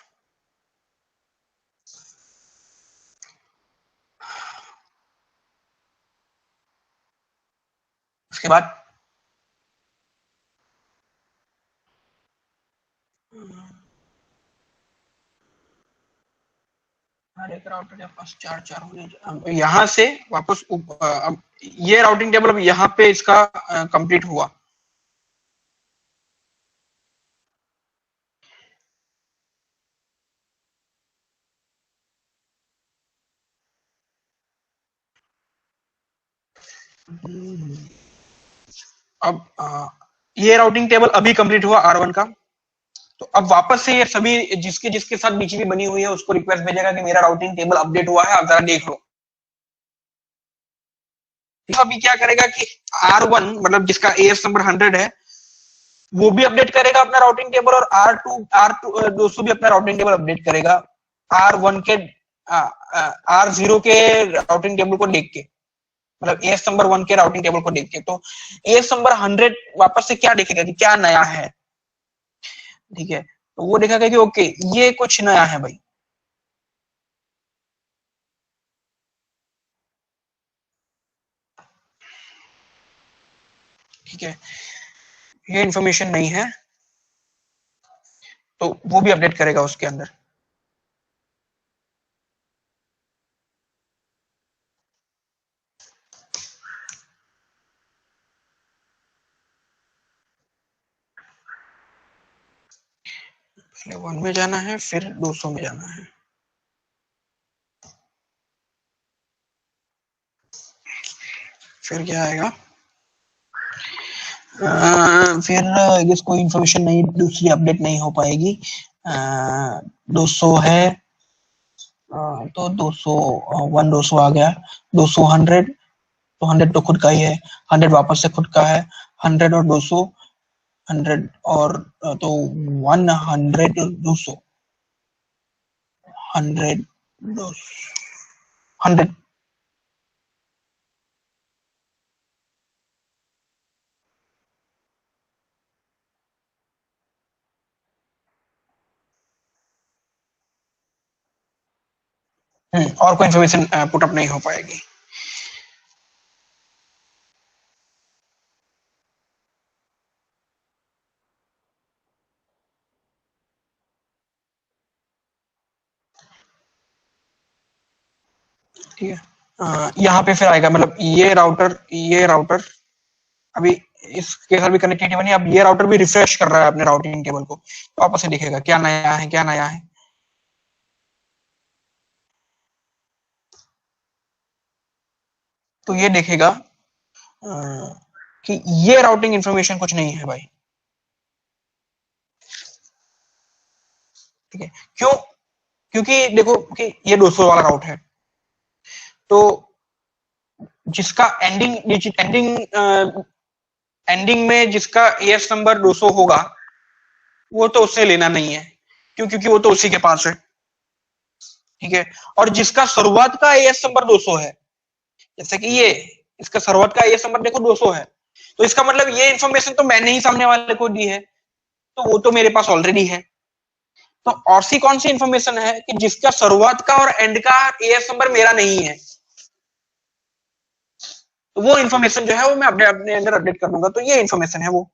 उसके बाद हर एक राउटर के पास 4 होने, यहां से वापस अब ये राउटिंग टेबल अब यहाँ पे इसका कंप्लीट हुआ। अब ये राउटिंग टेबल अभी कंप्लीट हुआ R1 का, तो अब वापस से ये सभी जिसके जिसके साथ बीजीपी बनी हुई है उसको रिक्वेस्ट भेजेगा कि मेरा राउटिंग टेबल अपडेट हुआ है, आप जरा देख लो। तो अभी क्या करेगा कि R1 मतलब जिसका एएस नंबर 100 है वो भी अपडेट करेगा अपना राउटिंग टेबल, और R2 200 भी अपना राउटिंग टेबल अपडेट करेगा R1 के R0 के राउटिंग टेबल को देख के, मतलब एएस नंबर 1 के राउटिंग टेबल को देख के। तो एएस नंबर 100 वापस से क्या देखेगा कि क्या नया है, ठीक है, तो वो देखेगा कि ओके ये कुछ नया है भाई। ठीक है, ये इंफॉर्मेशन नहीं है तो वो भी अपडेट करेगा उसके अंदर। पहले 1 में जाना है फिर 200 में जाना है। फिर क्या आएगा, फिर कोई इंफॉर्मेशन नहीं, दूसरी अपडेट नहीं हो पाएगी। 200 है तो 200 200 आ गया, 200 100, तो 100 तो खुद का ही है, 100 वापस से खुद का है, 100 और 200 100 और तो 100 200 100 200 100। और कोई इन्फॉर्मेशन पुटअप नहीं हो पाएगी। ठीक है, यहाँ पे फिर आएगा, मतलब ये राउटर अभी इसके साथ भी कनेक्टिविटी बनी, अब ये राउटर भी रिफ्रेश कर रहा है अपने राउटिंग टेबल को, तो आपस में दिखेगा क्या नया है क्या नया है। तो ये देखेगा कि ये राउटिंग इंफॉर्मेशन कुछ नहीं है भाई। ठीक है, क्यों, क्योंकि देखो कि ये 200 वाला राउट है, तो जिसका एंडिंग में जिसका एएस नंबर 200 होगा वो तो उससे लेना नहीं है, क्यों, क्योंकि वो तो उसी के पास है। ठीक है, और जिसका शुरुआत का एएस नंबर 200 है, जैसे कि ये इसका शुरुआत का एएस नंबर देखो 200 है, तो इसका मतलब ये इन्फॉर्मेशन तो मैंने ही सामने वाले को दी है, तो वो तो मेरे पास ऑलरेडी है। तो और सी कौन सी इन्फॉर्मेशन है कि जिसका शुरुआत का और एंड का एएस नंबर मेरा नहीं है, तो वो इन्फॉर्मेशन जो है वो मैं अपने अंदर अपडेट कर दूंगा। तो ये इन्फॉर्मेशन है वो।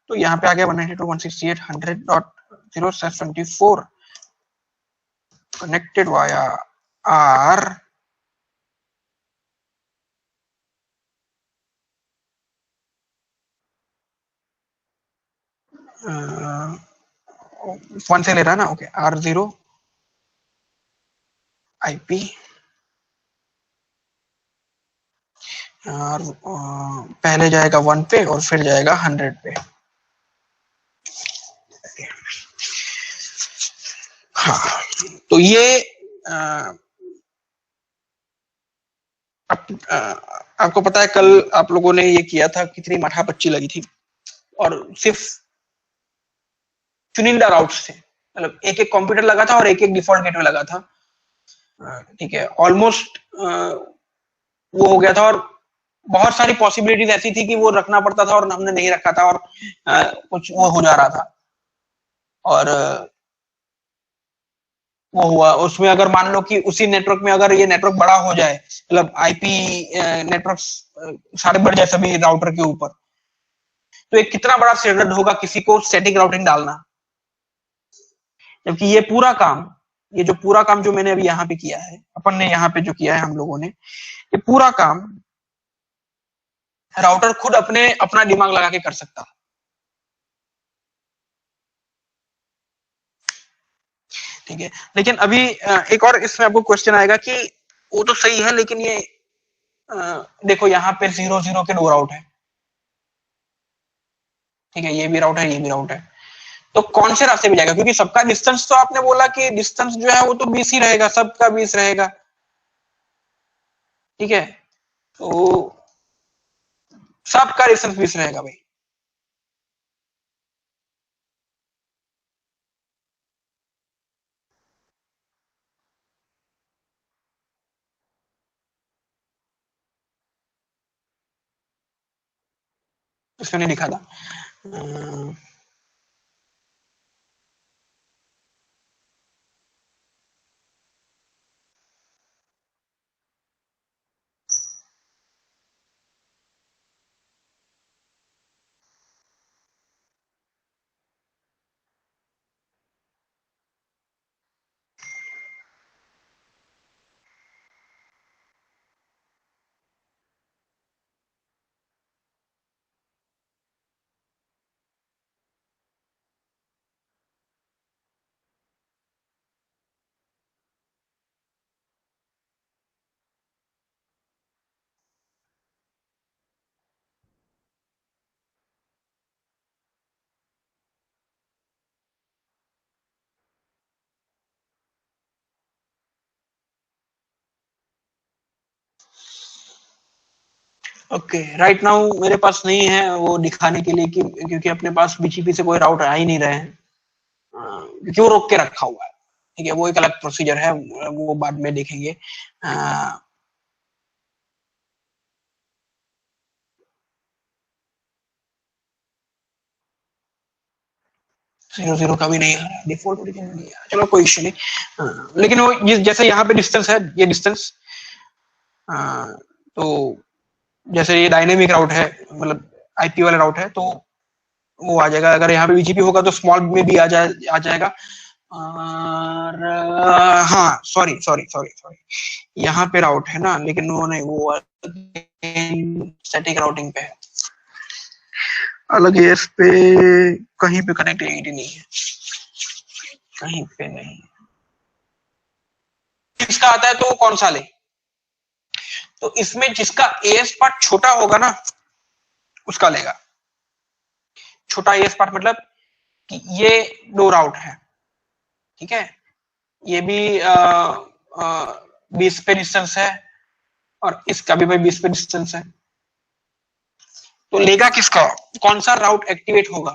तो यहाँ पे आ गया 192.168.100.0/24 connected via R वन से ले रहा है ना, ओके, R0 IP और पहले जाएगा 1 पे और फिर जाएगा 100 पे। हाँ, तो ये आपको पता है कल आप लोगों ने ये किया था, कितनी माठा पच्ची लगी थी, और सिर्फ चुनिंदा राउट से, मतलब एक एक कंप्यूटर लगा था और एक एक डिफॉल्ट गेटवे लगा था, ठीक है, ऑलमोस्ट वो हो गया था। और बहुत सारी पॉसिबिलिटीज ऐसी थी कि वो रखना पड़ता था और हमने नहीं रखा था, और कुछ वो हो जा रहा था। और वो हुआ उसमें, अगर मान लो कि उसी नेटवर्क में अगर ये नेटवर्क बड़ा हो जाए, मतलब आईपी नेटवर्क सारे बढ़ जाए सभी राउटर के ऊपर, तो एक कितना बड़ा सिरदर्द होगा किसी को स्टैटिक राउटिंग डालना। जबकि ये पूरा काम, ये जो पूरा काम जो मैंने अभी यहाँ पे किया है, अपन ने यहाँ पे जो किया है हम लोगों ने, ये पूरा काम राउटर खुद अपना दिमाग लगा के कर सकता। ठीक है, लेकिन अभी एक और इसमें आपको क्वेश्चन आएगा कि वो तो सही है, लेकिन ये देखो यहाँ पे 0 0 के 2 राउट है, ठीक है, ये भी राउट है, ये भी राउट है, तो कौन से रास्ते पे जाएगा? क्योंकि सबका डिस्टेंस तो आपने बोला कि डिस्टेंस जो है वो तो 20 ही रहेगा, सबका 20 रहेगा, ठीक है, तो सबका डिस्टेंस 20 रहेगा भाई। इसमें नहीं लिखा था। ओके, राइट नाउ मेरे पास नहीं है वो दिखाने के लिए कि, क्योंकि अपने पास बीजीपी से कोई राउटर आ ही नहीं रहे हैं, क्यों रोक के रखा हुआ है, ठीक है, वो एक अलग प्रोसीजर है, वो बाद में देखेंगे। 0 0 का भी नहीं आ रहा, डिफॉल्ट ओरिजिन नहीं आ रहा, चलो कोई इश्यू नहीं। लेकिन वो जैसे यहाँ पे डिस्टेंस है, ये डिस्टेंस, तो जैसे ये डायनेमिक राउट है, मतलब आईपी वाला राउट है, तो वो आ जाएगा। अगर यहाँ पे बीजीपी होगा तो स्मॉल में भी आ जाएगा। और हाँ, सॉरी सॉरी सॉरी सॉरी, यहाँ पे राउट है ना, लेकिन वो नहीं, वो स्टैटिक राउटिंग पे है, अलग एएस पे कहीं पे कनेक्टिविटी नहीं है, कहीं पे नहीं। इसका आता है तो वो कौन सा ले? तो इसमें जिसका एएस पार्ट छोटा होगा ना, उसका लेगा। छोटा एएस पार्ट मतलब कि ये 2 राउट है, ठीक है, ये भी 20 पे डिस्टेंस है और इसका भी भाई 20 पे डिस्टेंस है, तो लेगा किसका, कौन सा राउट एक्टिवेट होगा?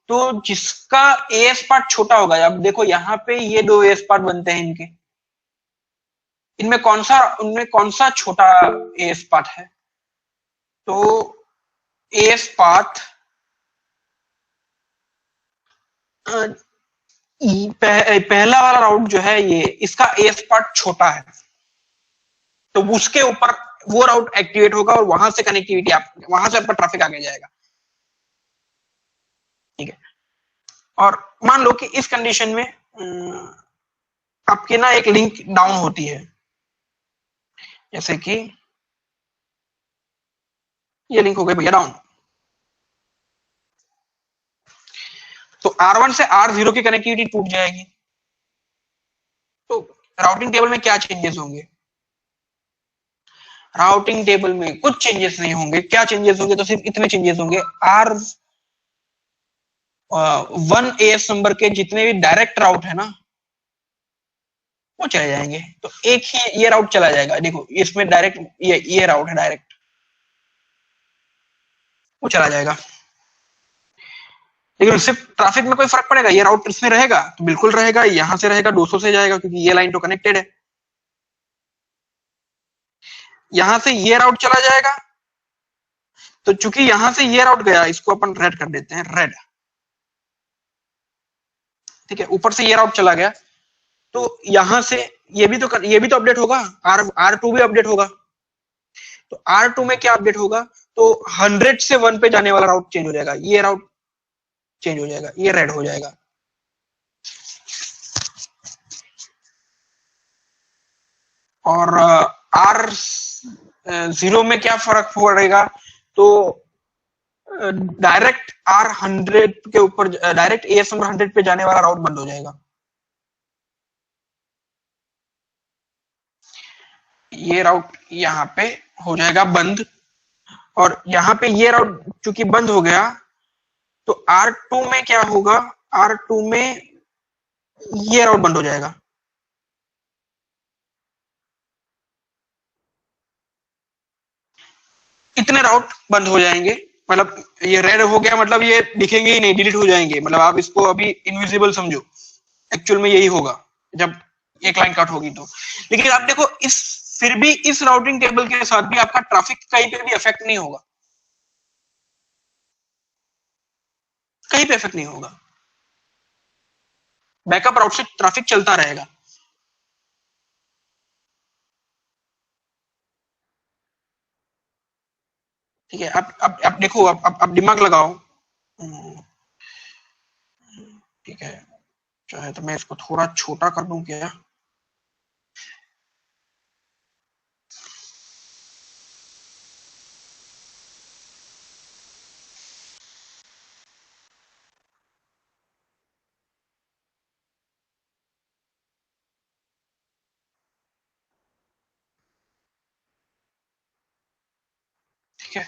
तो जिसका एएस पार्ट छोटा होगा। अब देखो यहाँ पे ये 2 एएस पार्ट बनते हैं इनके, उनमें कौन सा छोटा एएस पार्ट है? तो एएस पाथ पहला वाला राउट जो है ये, इसका एएस पाथ छोटा है, तो उसके ऊपर वो राउट एक्टिवेट होगा और वहां से कनेक्टिविटी वहां से आपका ट्रैफिक आगे जाएगा। ठीक है, और मान लो कि इस कंडीशन में आपकी ना एक लिंक डाउन होती है, जैसे कि ये लिंक हो गई भैया डाउन, तो R1 से R0 की कनेक्टिविटी टूट जाएगी। तो राउटिंग टेबल में क्या चेंजेस होंगे? राउटिंग टेबल में कुछ चेंजेस नहीं होंगे। क्या चेंजेस होंगे? तो सिर्फ इतने चेंजेस होंगे, R1 एएस नंबर के जितने भी डायरेक्ट राउट है ना वो चले जाएंगे। तो एक ही ये राउट चला जाएगा। देखो इसमें डायरेक्ट ये राउट है डायरेक्ट, वो चला जाएगा। लेकिन उससे ट्रैफिक में कोई फर्क पड़ेगा? ये राउट इसमें रहेगा तो बिल्कुल रहेगा, यहां से रहेगा 200 से जाएगा क्योंकि ये लाइन तो कनेक्टेड है। यहां से ये राउट चला जाएगा, तो चूंकि यहां से ये राउट गया, इसको अपन रेड कर देते हैं, रेड। ठीक है, ऊपर से ये राउट चला गया, तो यहां से ये भी तो अपडेट होगा, R2 भी अपडेट होगा। तो R2 में क्या अपडेट होगा? तो 100 से 1 पे जाने वाला राउट चेंज हो जाएगा, ये राउट चेंज हो जाएगा, ये रेड हो जाएगा। और R0 में क्या फर्क पड़ेगा? तो डायरेक्ट R100 के ऊपर, डायरेक्ट एएस नंबर 100 पे जाने वाला राउट बंद हो जाएगा। ये राउट यहाँ पे हो जाएगा बंद, और यहाँ पे ये राउट चूंकि बंद हो गया, तो R2 में क्या होगा? R2 में ये राउट बंद हो जाएगा। इतने राउट बंद हो जाएंगे, मतलब ये रेड हो गया, मतलब ये दिखेंगे ही नहीं, डिलीट हो जाएंगे। मतलब आप इसको अभी इनविजिबल समझो, एक्चुअल में यही होगा जब एक लाइन कट होगी तो। लेकिन आप देखो, इस फिर भी इस राउटिंग टेबल के साथ भी आपका ट्रैफिक कहीं पे भी इफेक्ट नहीं होगा, कहीं पे इफेक्ट नहीं होगा। बैकअप राउट से ट्रैफिक चलता रहेगा। ठीक है, अब देखो, अब दिमाग लगाओ। ठीक है, चाहे तो मैं इसको थोड़ा छोटा कर दूं क्या? ठीक है,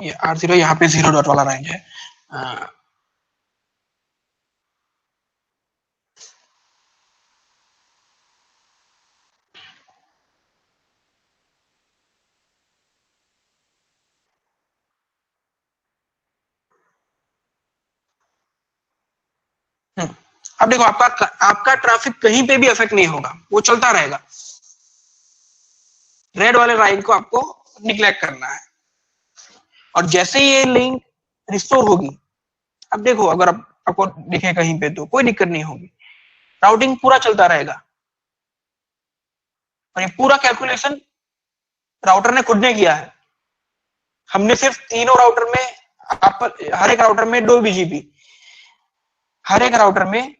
ये R0 यहाँ पे 0 डॉट वाला रेंज है। अब देखो, आपका ट्रैफिक कहीं पे भी इफेक्ट नहीं होगा, वो चलता रहेगा। रेड वाले लाइन को आपको निग्लेक्ट करना है। और जैसे ही ये लिंक रिस्टोर होगी, अब देखो, अगर आपको दिखे कहीं पे तो कोई दिक्कत नहीं होगी, राउटिंग पूरा चलता रहेगा। और ये पूरा कैलकुलेशन राउटर ने खुद ने किया है। हमने सिर्फ तीनों राउटर में, हर एक राउटर में 2 BGP, हर एक राउटर में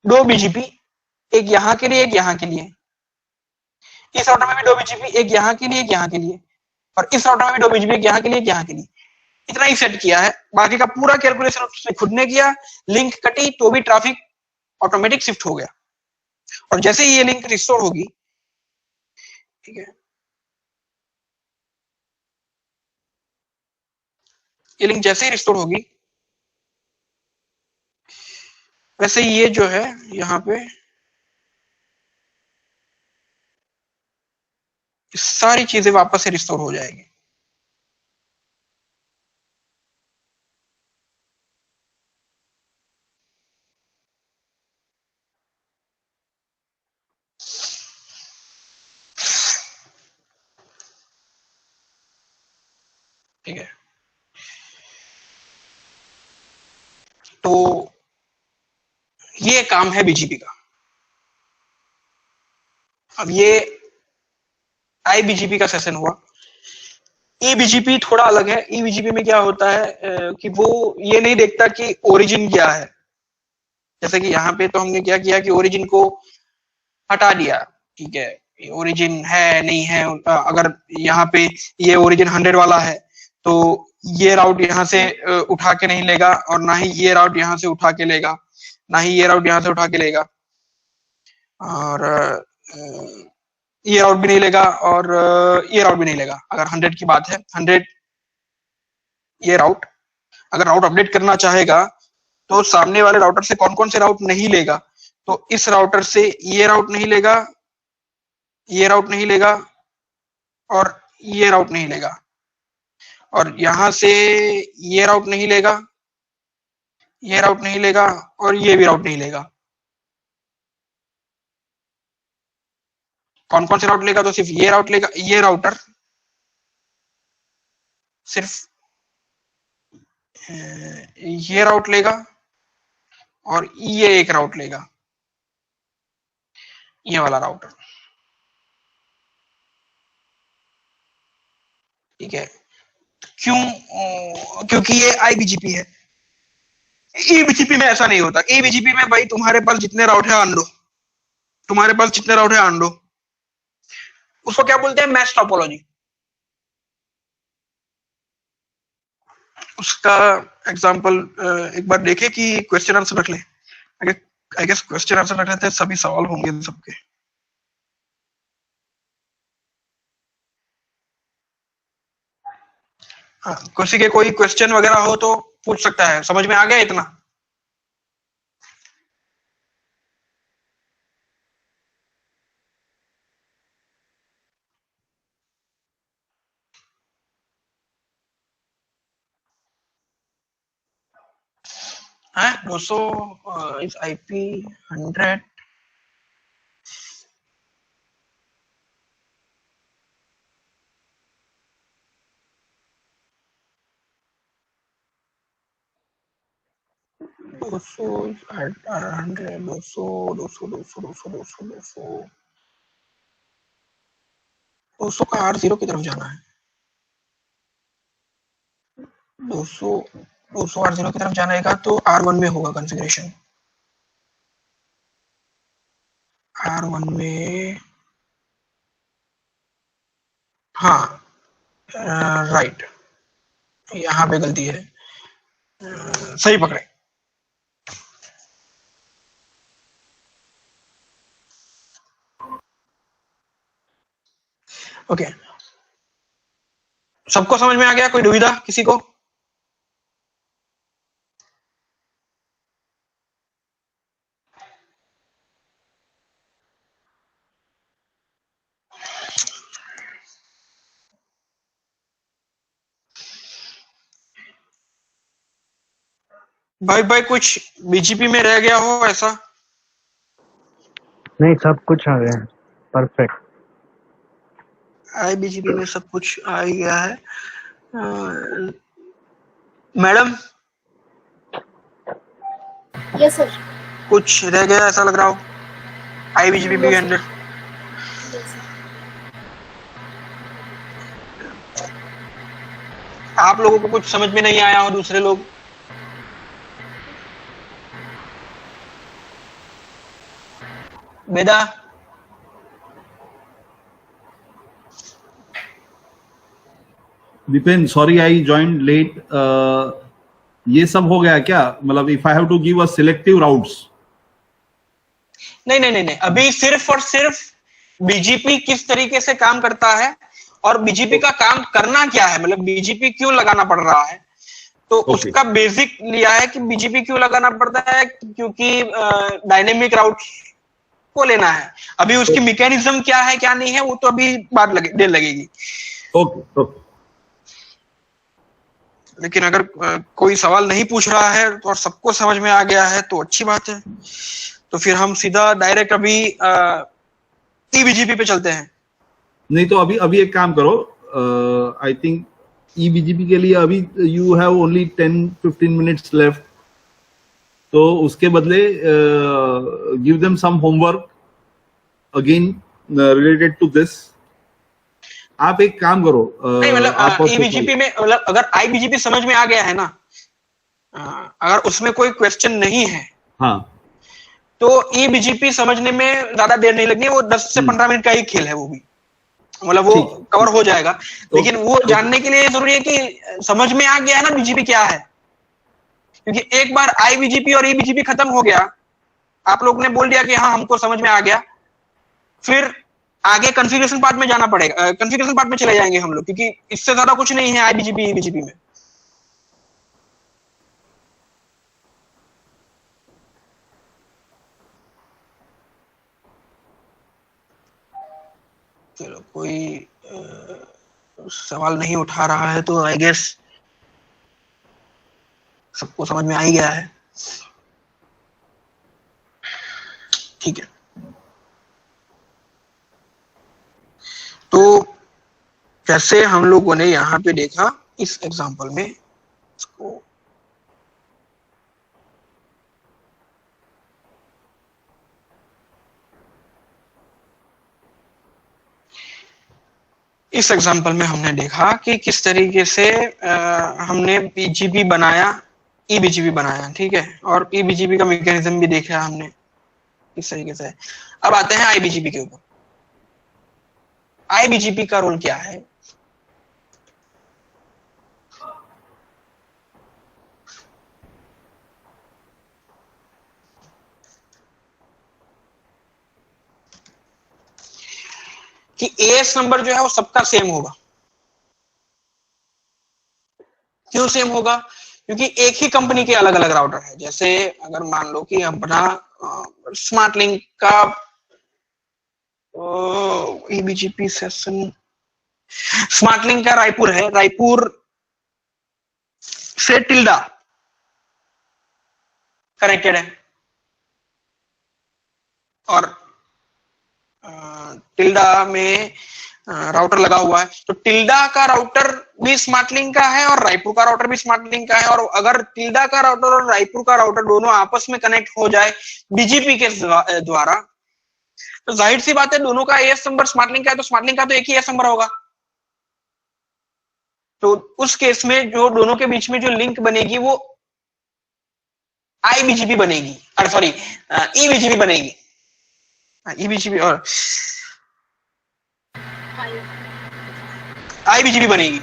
2 BGP, एक यहाँ के लिए, एक यहाँ के लिए। इस राउटर में भी 2 BGP, एक यहाँ के लिए, एक यहाँ के लिए। और इस राउटर में भी 2 BGP, एक यहाँ के लिए, एक यहाँ के लिए। इतना ही सेट किया है, बाकी का पूरा कैलकुलेशन उसने खुद ने किया। लिंक कटी तो भी ट्रैफिक ऑटोमेटिक शिफ्ट हो गया। और जैसे ही ये लिंक रिस्टोर होगी, ठीक है, ये लिंक जैसे ही रिस्टोर होगी, वैसे ये जो है यहाँ पे सारी चीजें वापस से रिस्टोर हो जाएगी। ठीक है, तो ये काम है बीजीपी का। अब ये आईबीजीपी का सेशन हुआ। ईबीजीपी थोड़ा अलग है। ईबीजीपी में क्या होता है कि वो ये नहीं देखता कि ओरिजिन क्या है। जैसे कि यहाँ पे तो हमने क्या किया कि ओरिजिन को हटा दिया, ठीक है, ओरिजिन है नहीं है। अगर यहाँ पे ये ओरिजिन 100 वाला है तो ये राउट यहाँ से उठा के नहीं लेगा, और ना ही ये राउट यहाँ से उठा के लेगा, ना ही ये राउट यहाँ से उठा के लेगा, और ये राउट भी नहीं लेगा, और ये राउट भी नहीं लेगा। अगर 100 की बात है, 100 ये राउट, अगर राउट अपडेट करना चाहेगा तो सामने वाले राउटर से कौन कौन से राउट नहीं लेगा, तो इस राउटर से ये राउट नहीं लेगा, ये राउट नहीं लेगा, और ये राउट नहीं लेगा, और यहां से ये राउट नहीं लेगा, ये राउट नहीं लेगा, और ये भी राउट नहीं लेगा। कौन कौन से राउट लेगा, तो सिर्फ ये राउट लेगा। ये राउटर सिर्फ ये राउट लेगा, और ये एक राउट लेगा, ये वाला राउटर, ठीक है। क्यों? क्योंकि ये आईबीजीपी है। ईबीजीपी में ऐसा नहीं होता। ईबीजीपी में भाई तुम्हारे पास जितने राउट है आन लो, तुम्हारे पास जितने राउट है आन लो। उसको क्या बोलते हैं? Mesh topology. उसका एग्जांपल एक बार देखे कि क्वेश्चन आंसर रख ले। आई गेस क्वेश्चन आंसर रख लेते हैं, सभी सवाल होंगे सबके। हाँ, किसी के कोई क्वेश्चन वगैरह हो तो पूछ सकता है। समझ में आ गया इतना? है 200 इस आईपी 100 200 100 200 200 200 200 200 200 200 का R0 की तरफ जाना है। 200 200 R0 की तरफ जाएगा तो R1 में होगा कॉन्फ़िगरेशन। R1 में, हाँ राइट, यहाँ पे गलती है। सही पकड़े। ओके, सबको समझ में आ गया? कोई दुविधा किसी को? भाई कुछ बीजीपी में रह गया हो ऐसा? नहीं, सब कुछ आ गया है, परफेक्ट। आईबीजीपी में सब कुछ आ ही गया है। मैडम? Yes sir. कुछ रह गया ऐसा लग रहा हो आईबीजीपी के अंदर? आप लोगों को कुछ समझ में नहीं आया हो, दूसरे लोग? बेदा? Vipin, sorry I joined late. ये सब हो गया क्या? मतलब if I have to give a selective routes? नहीं, अभी सिर्फ और सिर्फ बीजीपी किस तरीके से काम करता है और बीजीपी का काम करना क्या है, मतलब बीजीपी क्यों लगाना पड़ रहा है, तो उसका बेसिक लिया है कि बीजीपी क्यों लगाना पड़ता है, क्योंकि डायनेमिक राउट को लेना है। अभी उसकी मैकेनिज्म क्या है क्या नहीं है वो तो अभी बाद देर लगेगी। ओके। लेकिन अगर कोई सवाल नहीं पूछ रहा है और सबको समझ में आ गया है तो अच्छी बात है। तो फिर हम सीधा डायरेक्ट अभी ईबीजीपी पे चलते हैं। नहीं तो अभी एक काम करो, आई थिंक EBGP के लिए अभी you have only 10-15 minutes left, तो उसके बदले give them some homework again related to this. आप एक काम करो, नहीं मतलब आप और ईबीजीपी में मतलब अगर आईबीजीपी समझ में आ गया है ना, अगर उसमें कोई क्वेश्चन नहीं है हाँ तो ईबीजीपी समझने में ज्यादा देर नहीं लगनी, वो 10 से 15 मिनट का ही खेल है, वो भी मतलब वो ठीक, कवर हो जाएगा। लेकिन ओके, वो ओके। जानने के लिए जरूरी है कि समझ में आ गया है ना बीजीपी क्या है, क्योंकि एक बार आईबीजीपी और ईबीजीपी खत्म हो गया, आप लोग ने बोल दिया कि हाँ हमको समझ में आ गया, फिर आगे कॉन्फ़िगरेशन पार्ट में जाना पड़ेगा, कॉन्फ़िगरेशन पार्ट में चले जाएंगे हम लोग, क्योंकि इससे ज्यादा कुछ नहीं है आईबीजीपी ईबीजीपी में। चलो कोई सवाल नहीं उठा रहा है तो आई गेस सबको समझ में आ ही गया है। ठीक है, तो जैसे हम लोगों ने यहाँ पे देखा इस एग्जांपल में, इसको इस एग्जांपल में हमने देखा कि किस तरीके से हमने बीजीपी बनाया, ईबीजीपी बनाया, ठीक है, और ईबीजीपी का मैकेनिज्म भी देखा हमने इस तरीके से। अब आते हैं आईबीजीपी के ऊपर। आईबीजीपी का रोल क्या है? कि एएस नंबर जो है वो सबका सेम होगा। क्यों सेम होगा? क्योंकि एक ही कंपनी के अलग अलग राउटर है। जैसे अगर मान लो कि अपना स्मार्ट लिंक का ईबीजीपी सेशन, स्मार्ट लिंक का रायपुर है, रायपुर से टिल्डा कनेक्टेड है, और टिल्डा में राउटर लगा हुआ है, तो टिल्डा का राउटर भी स्मार्ट लिंक का है और रायपुर का राउटर भी स्मार्ट लिंक का है। और अगर टिल्डा का राउटर और रायपुर का राउटर दोनों आपस में कनेक्ट हो जाए बीजीपी के द्वारा, तो जाहिर सी बात है दोनों का एएस नंबर स्मार्ट लिंक का है, तो स्मार्ट लिंक का तो एक ही एएस नंबर होगा। तो उस केस में जो दोनों के बीच में जो लिंक बनेगी वो आईबीजीपी बनेगी, अरे सॉरी ईबीजीपी बनेगी, ईबीजीपी और आईबीजीपी बनेगी।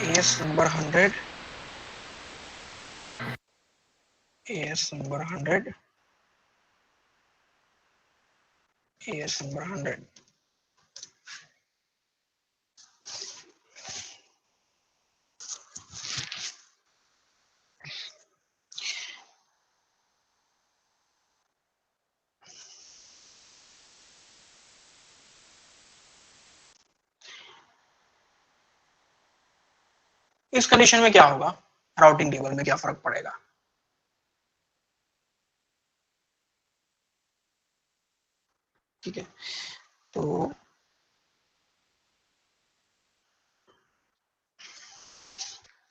As number 100, as number 100, as number 100। इस कंडीशन में क्या होगा, राउटिंग टेबल में क्या फर्क पड़ेगा? ठीक है, तो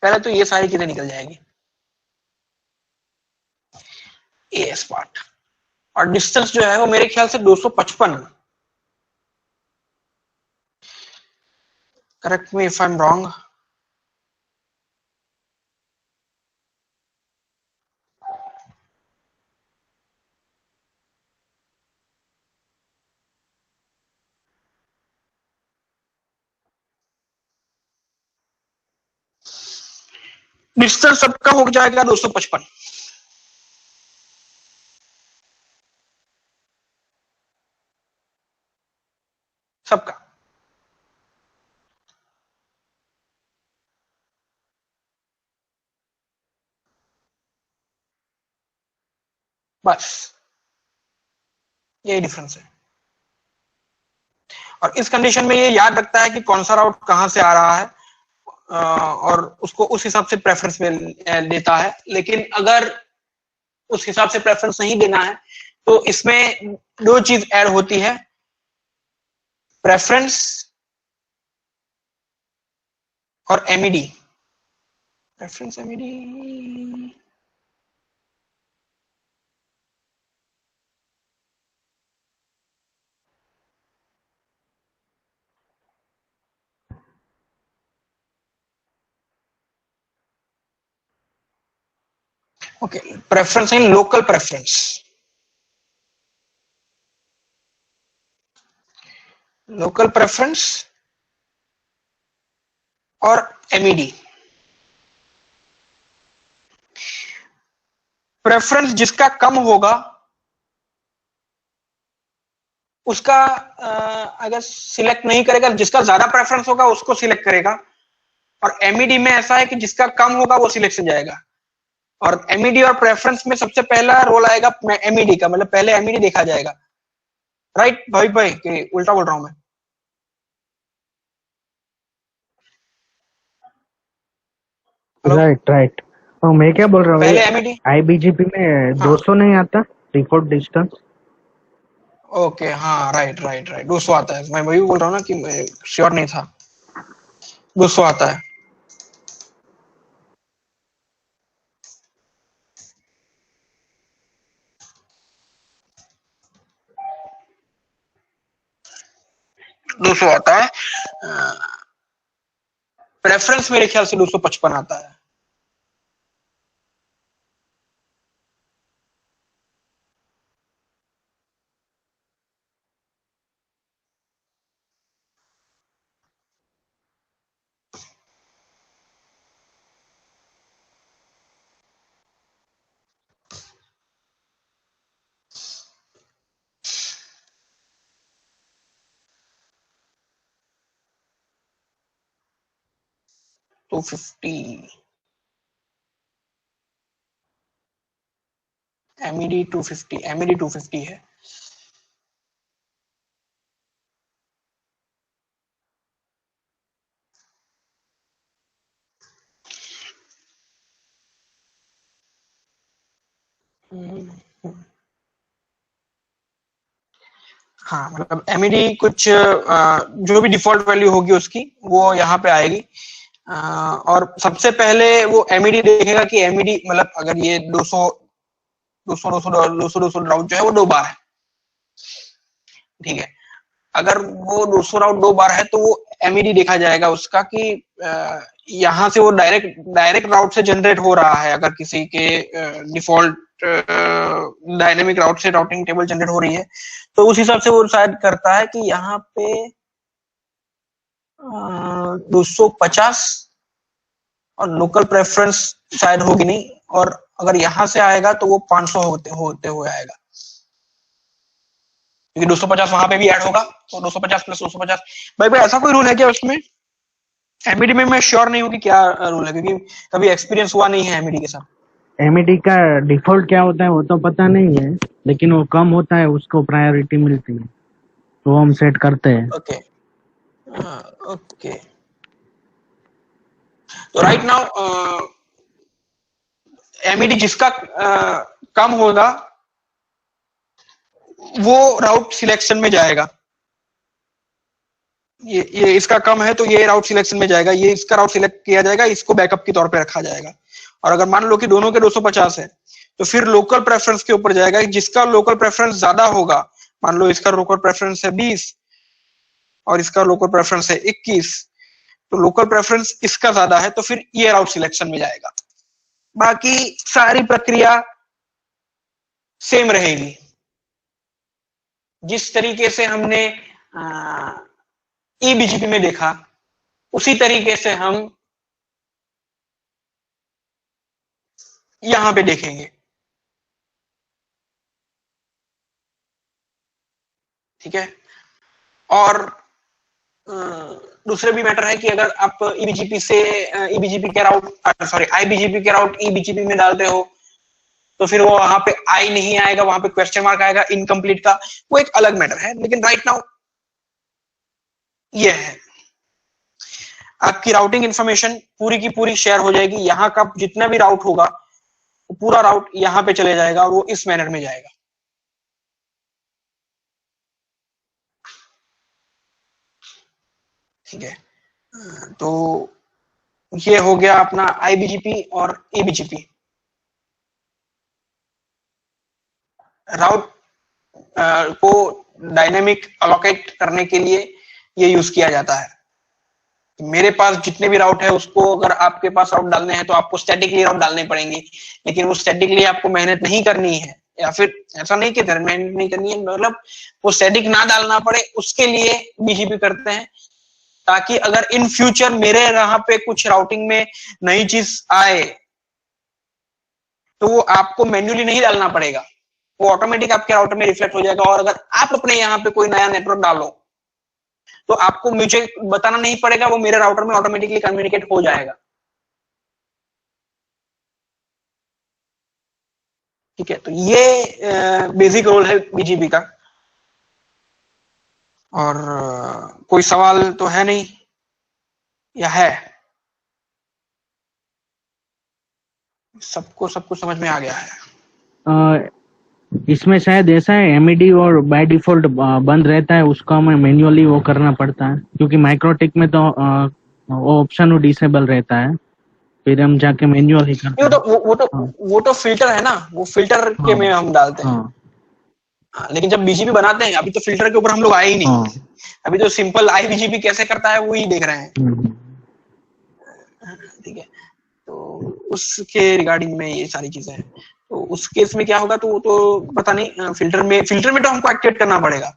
पहले तो ये सारी चीजें निकल जाएगी, एएस पार्ट, और डिस्टेंस जो है वो मेरे ख्याल से 255, correct me if I am wrong. Distance सबका हो जाएगा 255, सबका। बस यही डिफरेंस है। और इस कंडीशन में ये याद रखता है कि कौन सा राउट कहां से आ रहा है और उसको उस हिसाब से प्रेफरेंस में देता है। लेकिन अगर उस हिसाब से प्रेफरेंस नहीं देना है तो इसमें दो चीज ऐड होती है, प्रेफरेंस और MED. Preference MED okay, preference in local preference, local preference और एमईडी। प्रेफरेंस जिसका कम होगा उसका अगर सिलेक्ट नहीं करेगा, जिसका ज्यादा प्रेफरेंस होगा उसको सिलेक्ट करेगा। और एमईडी में ऐसा है कि जिसका कम होगा वो सिलेक्शन जाएगा। और एमईडी और प्रेफरेंस में सबसे पहला रोल आएगा एमईडी का, मतलब पहले एमईडी देखा जाएगा। राइट भाई कि उल्टा बोल रहा हूं मैं? राइट। और मैं क्या बोल रहा हूँ, पहले एमईडी, आईबीजीपी में 200 नहीं आता डिफॉल्ट डिस्टेंस? ओके हाँ राइट 200 आता है। मैं वही बोल रहा हूँ ना कि श्योर नहीं था, 200 आता है। आता है। प्रेफरेंस मेरे ख्याल से 255 आता है। टू 250 एमईडी 250 है। हाँ मतलब एमईडी कुछ जो भी डिफॉल्ट वैल्यू होगी उसकी वो यहाँ पे आएगी। और सबसे पहले वो एमईडी देखेगा कि एमईडी मतलब अगर ये 200 राउट जो है वो 2 बार है, ठीक है। अगर वो 200 राउट 2 बार है तो वो एमईडी देखा जाएगा उसका कि यहाँ से वो डायरेक्ट राउट से जनरेट हो रहा है। अगर किसी के डिफॉल्ट डायनेमिक राउट से राउटिंग टेबल जनरेट हो रही है तो उस हिसाब से वो शायद करता है कि यहाँ पे 250 और लोकल प्रेफरेंस शायद होगी नहीं, और अगर यहां से आएगा तो वो 500 होते हुए आएगा, क्योंकि 250 वहां पे भी ऐड होगा तो 250 प्लस 250। भाई ऐसा कोई रूल है क्या उसमें? एमईडी में मैं श्योर नहीं हूँ कि क्या रूल है, क्योंकि कभी एक्सपीरियंस हुआ नहीं है एमईडी के साथ। एमईडी का डिफॉल्ट क्या होता है वो तो पता नहीं है, लेकिन वो कम होता है उसको प्रायोरिटी मिलती है तो हम सेट करते हैं। ओके तो राइट नाउ एमईडी जिसका कम होगा वो राउट सिलेक्शन में जाएगा। ये इसका कम है तो ये राउट सिलेक्शन में जाएगा, ये इसका राउट सिलेक्ट किया जाएगा, इसको बैकअप के तौर पे रखा जाएगा। और अगर मान लो कि दोनों के 250 है तो फिर लोकल प्रेफरेंस के ऊपर जाएगा, जिसका लोकल प्रेफरेंस ज्यादा होगा। मान लो इसका लोकल प्रेफरेंस है 20 और इसका लोकल प्रेफरेंस है 21, तो लोकल प्रेफरेंस इसका ज्यादा है तो फिर ये राउट सिलेक्शन में जाएगा। बाकी सारी प्रक्रिया सेम रहेगी। जिस तरीके से हमने ईबीजीपी में देखा उसी तरीके से हम यहां पे देखेंगे, ठीक है। और दूसरे भी मैटर है कि अगर आप ईबीजीपी से ईबीजीपी के राउट आईबीजीपी के राउट ईबीजीपी में डालते हो तो फिर वो वहां पे आई नहीं आएगा, वहां पे क्वेश्चन मार्क आएगा इनकम्प्लीट का, वो एक अलग मैटर है। लेकिन राइट नाउ ये है आपकी राउटिंग इंफॉर्मेशन पूरी की पूरी शेयर हो जाएगी। यहाँ का जितना भी राउट होगा वो पूरा राउट यहाँ पे चले जाएगा और वो इस मैनर में जाएगा। ठीक है, तो ये हो गया अपना IBGP और EBGP। राउट को डायनेमिक अलोकेट करने के लिए ये यूज किया जाता है। मेरे पास जितने भी राउट है उसको अगर आपके पास राउट डालने हैं तो आपको स्टैटिकली राउट डालने पड़ेंगे, लेकिन वो स्टैटिकली आपको मेहनत नहीं करनी है, या फिर ऐसा नहीं कि मेहनत नहीं करनी है, मतलब वो स्टैटिक ना डालना पड़े उसके लिए BGP करते हैं, ताकि अगर इन फ्यूचर मेरे यहाँ पे कुछ राउटिंग में नई चीज आए तो वो आपको मैन्युअली नहीं डालना पड़ेगा, वो ऑटोमेटिक आपके राउटर में रिफ्लेक्ट हो जाएगा। और अगर आप अपने यहाँ पे कोई नया नेटवर्क डालो तो आपको मुझे बताना नहीं पड़ेगा, वो मेरे राउटर में ऑटोमेटिकली कम्युनिकेट हो जाएगा। ठीक है, तो ये बेसिक रोल है BGP का। और कोई सवाल तो है नहीं या है? सबको सब कुछ समझ में आ गया है? इसमें शायद ऐसा है MED और बाय डिफॉल्ट बंद रहता है, उसको हमें मैन्युअली वो करना पड़ता है, क्योंकि माइक्रोटिक में तो वो ऑप्शन डिसेबल रहता है, फिर हम जाके मैन्युअली करते हैं। वो तो फिल्टर है ना, वो फिल्टर के में हम डालते हैं। लेकिन जब BGP बनाते हैं, अभी तो फिल्टर के ऊपर हम लोग आए ही नहीं, अभी तो सिंपल IBGP कैसे करता है वो ही देख रहे हैं। ठीक है, तो उसके रिगार्डिंग में ये सारी चीजें हैं। तो उस केस में क्या होगा तो पता नहीं, फिल्टर में तो हमको एक्टिवेट करना पड़ेगा।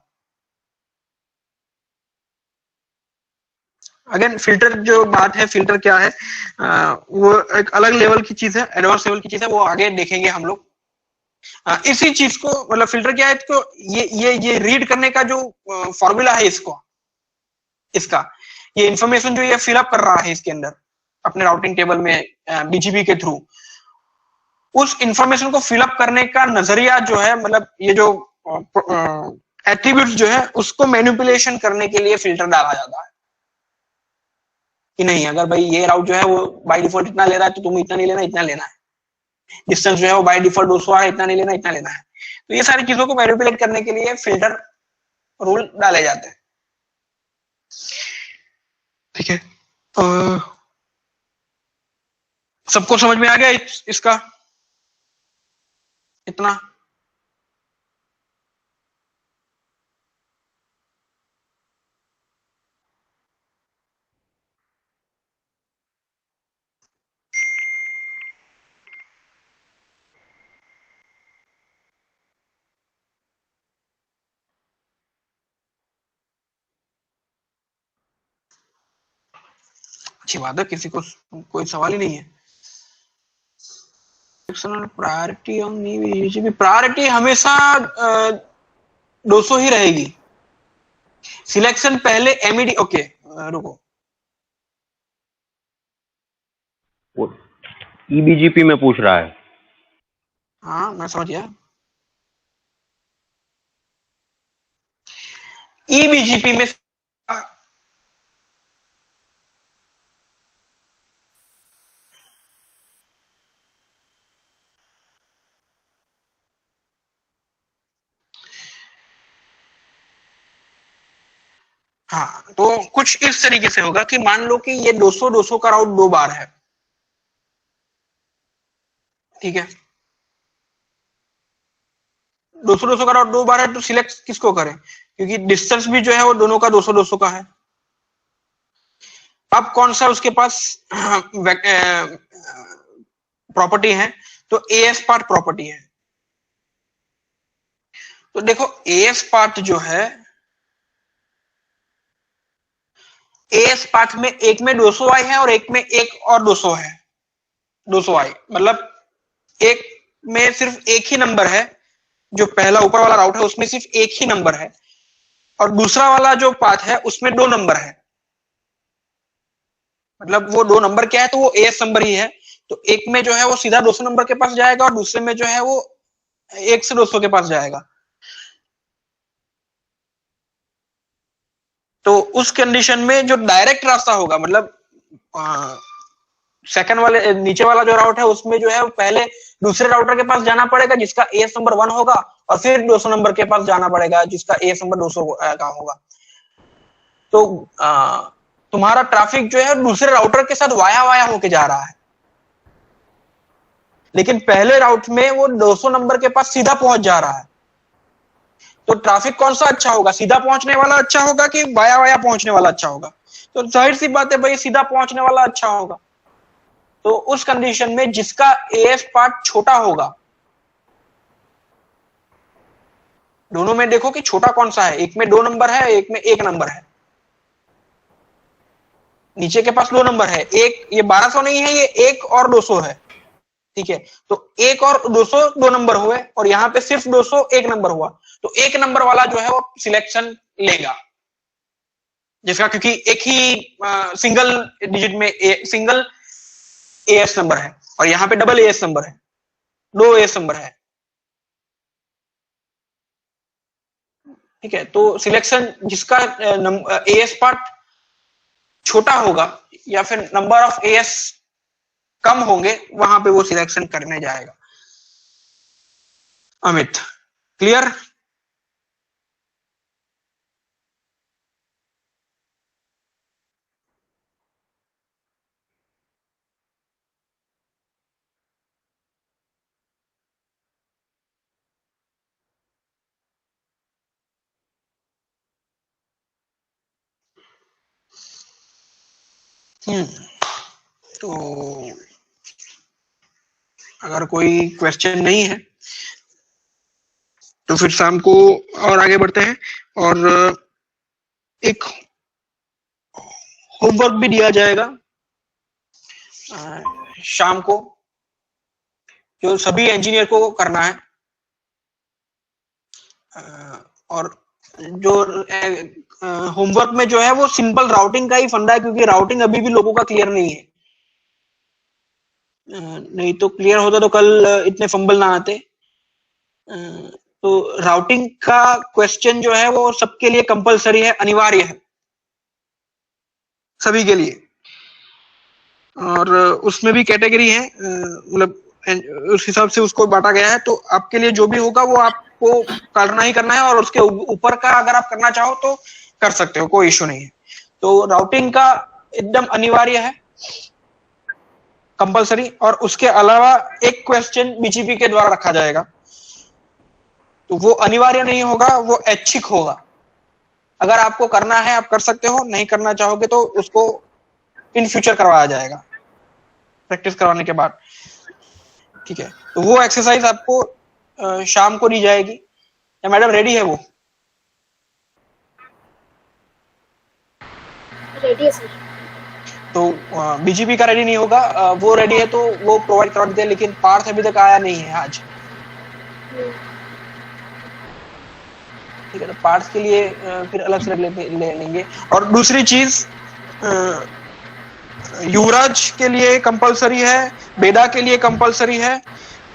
अगेन फिल्टर जो बात है, फिल्टर क्या है, वो एक अलग लेवल की चीज है, एडवांस लेवल की चीज है, वो आगे देखेंगे हम लोग। इसी चीज को, मतलब फिल्टर क्या है, इसको ये रीड करने का जो फॉर्मूला है, इसका ये इंफॉर्मेशन जो ये फिलअप कर रहा है इसके अंदर अपने राउटिंग टेबल में BGP के थ्रू, उस इंफॉर्मेशन को फिलअप करने का नजरिया जो है, मतलब ये जो एट्रीब्यूट्स जो है उसको मैनिपुलेशन करने के लिए फिल्टर डाला जाता है कि नहीं, अगर भाई ये राउट जो है वो बाय डिफॉल्ट इतना ले रहा है तो तुम इतना नहीं लेना, इतना लेना है। डिस्टेंस जो है वो बाय डिफॉल्ट 200 है, इतना नहीं लेना, इतना लेना है। तो ये सारी चीजों को मैनिपुलेट करने के लिए फिल्टर रूल डाले जाते हैं। ठीक है, सबको समझ में आ गया इसका इतना? अच्छी बात है, किसी को कोई सवाल ही नहीं है। प्रायोरिटी ऑन प्रायोरिटी हमेशा 200 ही रहेगी। सिलेक्शन पहले MED, ओके रुको, वो EBGP में पूछ रहा है। हाँ मैं समझ गया। EBGP में हाँ, तो कुछ इस तरीके से होगा कि मान लो कि ये 200 का राउट 2 बार है। ठीक है, 200 का राउट 2 बार है, तो सिलेक्ट किसको करें, क्योंकि डिस्टेंस भी जो है वो दोनों का 200 का है। अब कौन सा उसके पास प्रॉपर्टी है, तो AS पार्ट प्रॉपर्टी है। तो देखो AS पार्ट जो है, AS पार्ट में एक में 200i है और एक में एक और 200 है। 200i मतलब एक में सिर्फ एक ही नंबर है, जो पहला ऊपर वाला राउट है उसमें सिर्फ एक ही नंबर है, और दूसरा वाला जो पाथ है उसमें 2 नंबर है। मतलब वो 2 नंबर क्या है, तो वो AS नंबर ही है। तो एक में जो है वो सीधा 200 नंबर के पास जाएगा और दूसरे में जो है वो 1 से 200 के पास जाएगा। तो उस कंडीशन में जो डायरेक्ट रास्ता होगा, मतलब सेकंड वाले नीचे वाला जो राउट है उसमें जो है पहले दूसरे राउटर के पास जाना पड़ेगा जिसका एएस नंबर 1 होगा, और फिर 200 नंबर के पास जाना पड़ेगा जिसका एएस नंबर 200 का होगा। तो तुम्हारा ट्रैफिक जो है दूसरे राउटर के साथ वाया वाया होके जा रहा है, लेकिन पहले राउट में वो 200 नंबर के पास सीधा पहुंच जा रहा है। तो ट्रैफिक कौन सा अच्छा होगा, सीधा पहुंचने वाला अच्छा होगा कि वाया वाया पहुंचने वाला अच्छा होगा? तो जाहिर सी बात है भाई, सीधा पहुंचने वाला अच्छा होगा। तो उस कंडीशन में जिसका एएस पार्ट छोटा होगा, दोनों में देखो कि छोटा कौन सा है, एक में 2 नंबर है, एक में 1 नंबर है। नीचे के पास 2 नंबर है, एक ये 1200 नहीं है, ये 1 और 200 है, ठीक है। तो 1 और 200 2 नंबर हुए, और यहां पे सिर्फ 200 1 नंबर हुआ। तो 1 नंबर वाला जो है वो सिलेक्शन लेगा, जिसका क्योंकि एक ही सिंगल डिजिट में सिंगल एएस नंबर है, और यहां पे डबल एएस नंबर है, 2 एएस नंबर है, ठीक है। तो सिलेक्शन जिसका एएस पार्ट छोटा होगा या फिर नंबर ऑफ एएस कम होंगे, वहां पे वो सिलेक्शन करने जाएगा। अमित, क्लियर? तो अगर कोई क्वेश्चन नहीं है तो फिर शाम को और आगे बढ़ते हैं, और एक होमवर्क भी दिया जाएगा शाम को, जो सभी इंजीनियर को करना है। और जो होमवर्क में जो है वो सिंपल राउटिंग का ही फंडा है, क्योंकि राउटिंग अभी भी लोगों का क्लियर नहीं है। नहीं तो क्लियर होता तो कल इतने फंबल ना आते। तो राउटिंग का क्वेश्चन जो है वो सबके लिए कंपलसरी है, अनिवार्य है सभी के लिए, और उसमें भी कैटेगरी है, मतलब उस हिसाब से उसको बांटा गया है। तो आपके लिए जो भी होगा वो आपको करना ही करना है, और उसके ऊपर का अगर आप करना चाहो तो कर सकते हो, कोई इश्यू नहीं है। तो राउटिंग का एकदम अनिवार्य है, कंपलसरी, और उसके अलावा एक क्वेश्चन बीजीपी के द्वारा रखा जाएगा, तो वो अनिवार्य नहीं होगा, वो ऐच्छिक होगा। अगर आपको करना है आप कर सकते हो, नहीं करना चाहोगे तो उसको इन फ्यूचर करवाया जाएगा प्रैक्टिस करवाने के बाद, ठीक है। तो वो एक्सरसाइज आपको शाम को दी जाएगी। या मैडम रेडी है वो? रेडी है सर। तो बीजीपी का रेडी नहीं होगा, वो रेडी है तो वो प्रोवाइड करवा देते हैं, लेकिन पार्थ अभी तक आया नहीं है आज, ठीक है। तो पार्ट्स के लिए फिर अलग से ले लेंगे। और दूसरी चीज, युवराज के लिए कंपलसरी है, बेदा के लिए कंपलसरी है,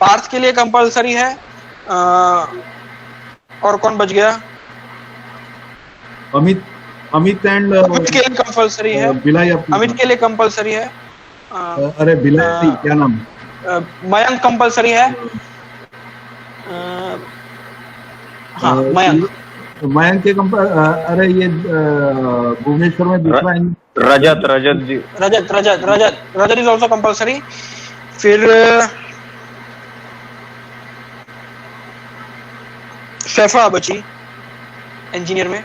पार्थ के लिए कंपलसरी है, और कौन बच गया? अमित एंड अमित के लिए कंपलसरी है, अमित के लिए कंपलसरी है। अरे बिलाई क्या नाम? मयंक कंपलसरी है। हाँ मयंक के अरे ये भुवनेश्वर में दूसरा रजत जी, रजत इज ऑल्सो कंपलसरी। फिर शेफा बची इंजीनियर में।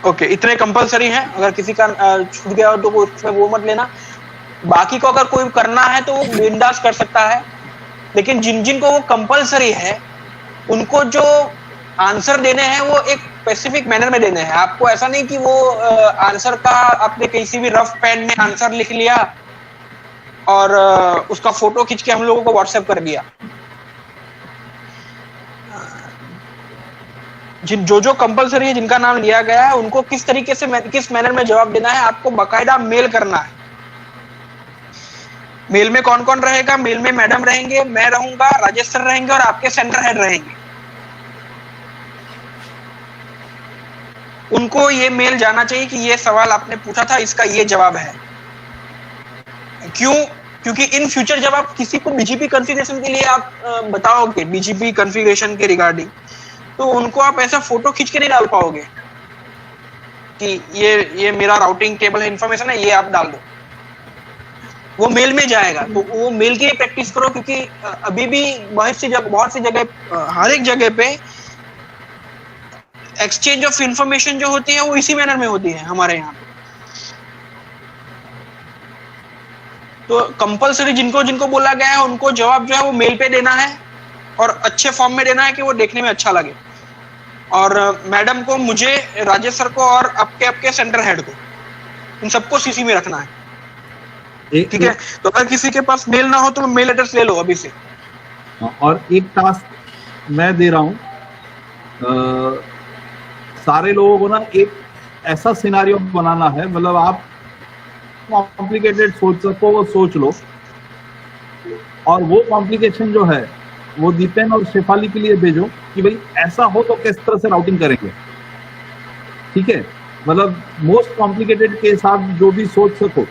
ओके, इतने कंपलसरी हैं, अगर किसी का छूट गया हो तो उसमें वो मत लेना। बाकी को अगर कोई करना है तो वो बिंदास कर सकता है, लेकिन जिन जिन को वो कंपलसरी है उनको जो आंसर देने हैं वो एक स्पेसिफिक मैनर में देने हैं। आपको ऐसा नहीं कि वो आंसर का आपने किसी भी रफ पेन में आंसर लिख लिया और उसका फोटो खींच के हम लोगों को व्हाट्सएप कर दिया। जो कंपलसरी है, जिनका नाम लिया गया है, उनको किस तरीके से किस मैनर में जवाब देना है आपको बकायदा मेल करना है। मेल में कौन कौन रहेगा? मेल में मैडम रहेंगे, मैं रहूंगा, राजेश सर रहेंगे और आपके सेंटर हेड रहेंगे। उनको ये मेल जाना चाहिए कि ये सवाल आपने पूछा था, इसका ये जवाब है। क्यों? क्योंकि इन फ्यूचर जब आप किसी को बीजीपी कॉन्फ़िगरेशन के लिए आप बताओगे, बीजीपी कॉन्फ़िगरेशन के रिगार्डिंग, तो उनको आप ऐसा फोटो खींच के नहीं डाल पाओगे कि ये मेरा राउटिंग टेबल है, इंफॉर्मेशन है, ये आप डाल दो। वो मेल में जाएगा, तो वो मेल की प्रैक्टिस करो, क्योंकि अभी भी बहुत सी जगह, हर एक जगह पे एक्सचेंज ऑफ इंफॉर्मेशन जो होती है वो इसी मैनर में होती है हमारे यहाँ पे। तो कंपलसरी जिनको बोला गया है उनको जवाब जो है वो मेल पे देना है और अच्छे फॉर्म में देना है कि वो देखने में अच्छा लगे। और मैडम को, मुझे, राजेश सर को और आपके सेंटर हेड को, इन सबको सीसी में रखना है। ठीक है? तो अगर किसी के पास मेल ना हो तो मेल एड्रेस ले लो अभी से। और एक टास्क मैं दे रहा हूं, सारे लोगों को ना एक ऐसा सिनारियो बनाना है, मतलब आप कॉम्प्लिकेटेड सोच सको वो सोच लो, और वो कॉम्प्लिकेशन जो है वो दीपेन और शेफाली के लिए भेजो कि भाई ऐसा हो तो किस तरह से राउटिंग करेंगे। ठीक है? मतलब मोस्ट कॉम्प्लिकेटेड केस आप जो भी सोच सको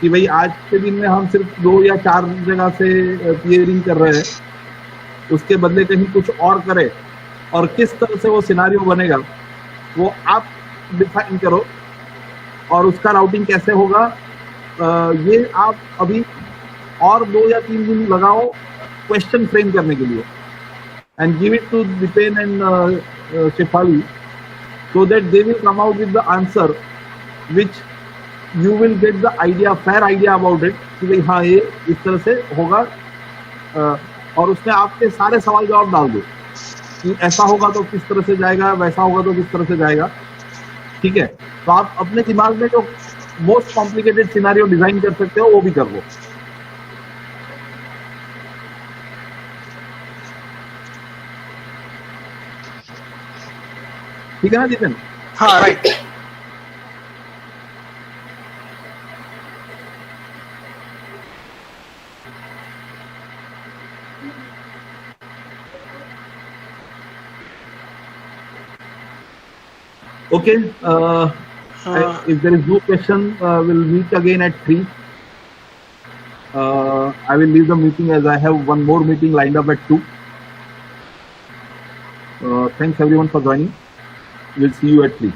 कि भाई आज के दिन में हम सिर्फ 2 या 4 जगह से क्लियरिंग कर रहे हैं, उसके बदले कहीं कुछ और करें, और किस तरह से वो सिनारियो बनेगा वो आप डिफाइन करो, और उसका राउटिंग कैसे होगा ये आप अभी और 2 या 3 दिन लगाओ क्वेश्चन फ्रेम करने के लिए, and give it to Dipen and Shefali so that they will come out with the answer which you will get the idea, fair idea about it कि भाई हाँ ये इस तरह से होगा, और उसमें आपके सारे सवाल जवाब डाल दो कि ऐसा होगा तो किस तरह से जाएगा, वैसा होगा तो किस तरह से जाएगा। ठीक है? तो आप अपने दिमाग में जो मोस्ट कॉम्प्लिकेटेड सिनारियो डिजाइन कर सकते हो वो भी कर लो। ठीक है ना दीपेन? हाँ, right. Okay, if there is no question, we'll meet again at 3. I will leave the meeting as I have one more meeting lined up at 2. Thanks everyone for joining. We'll see you at 3.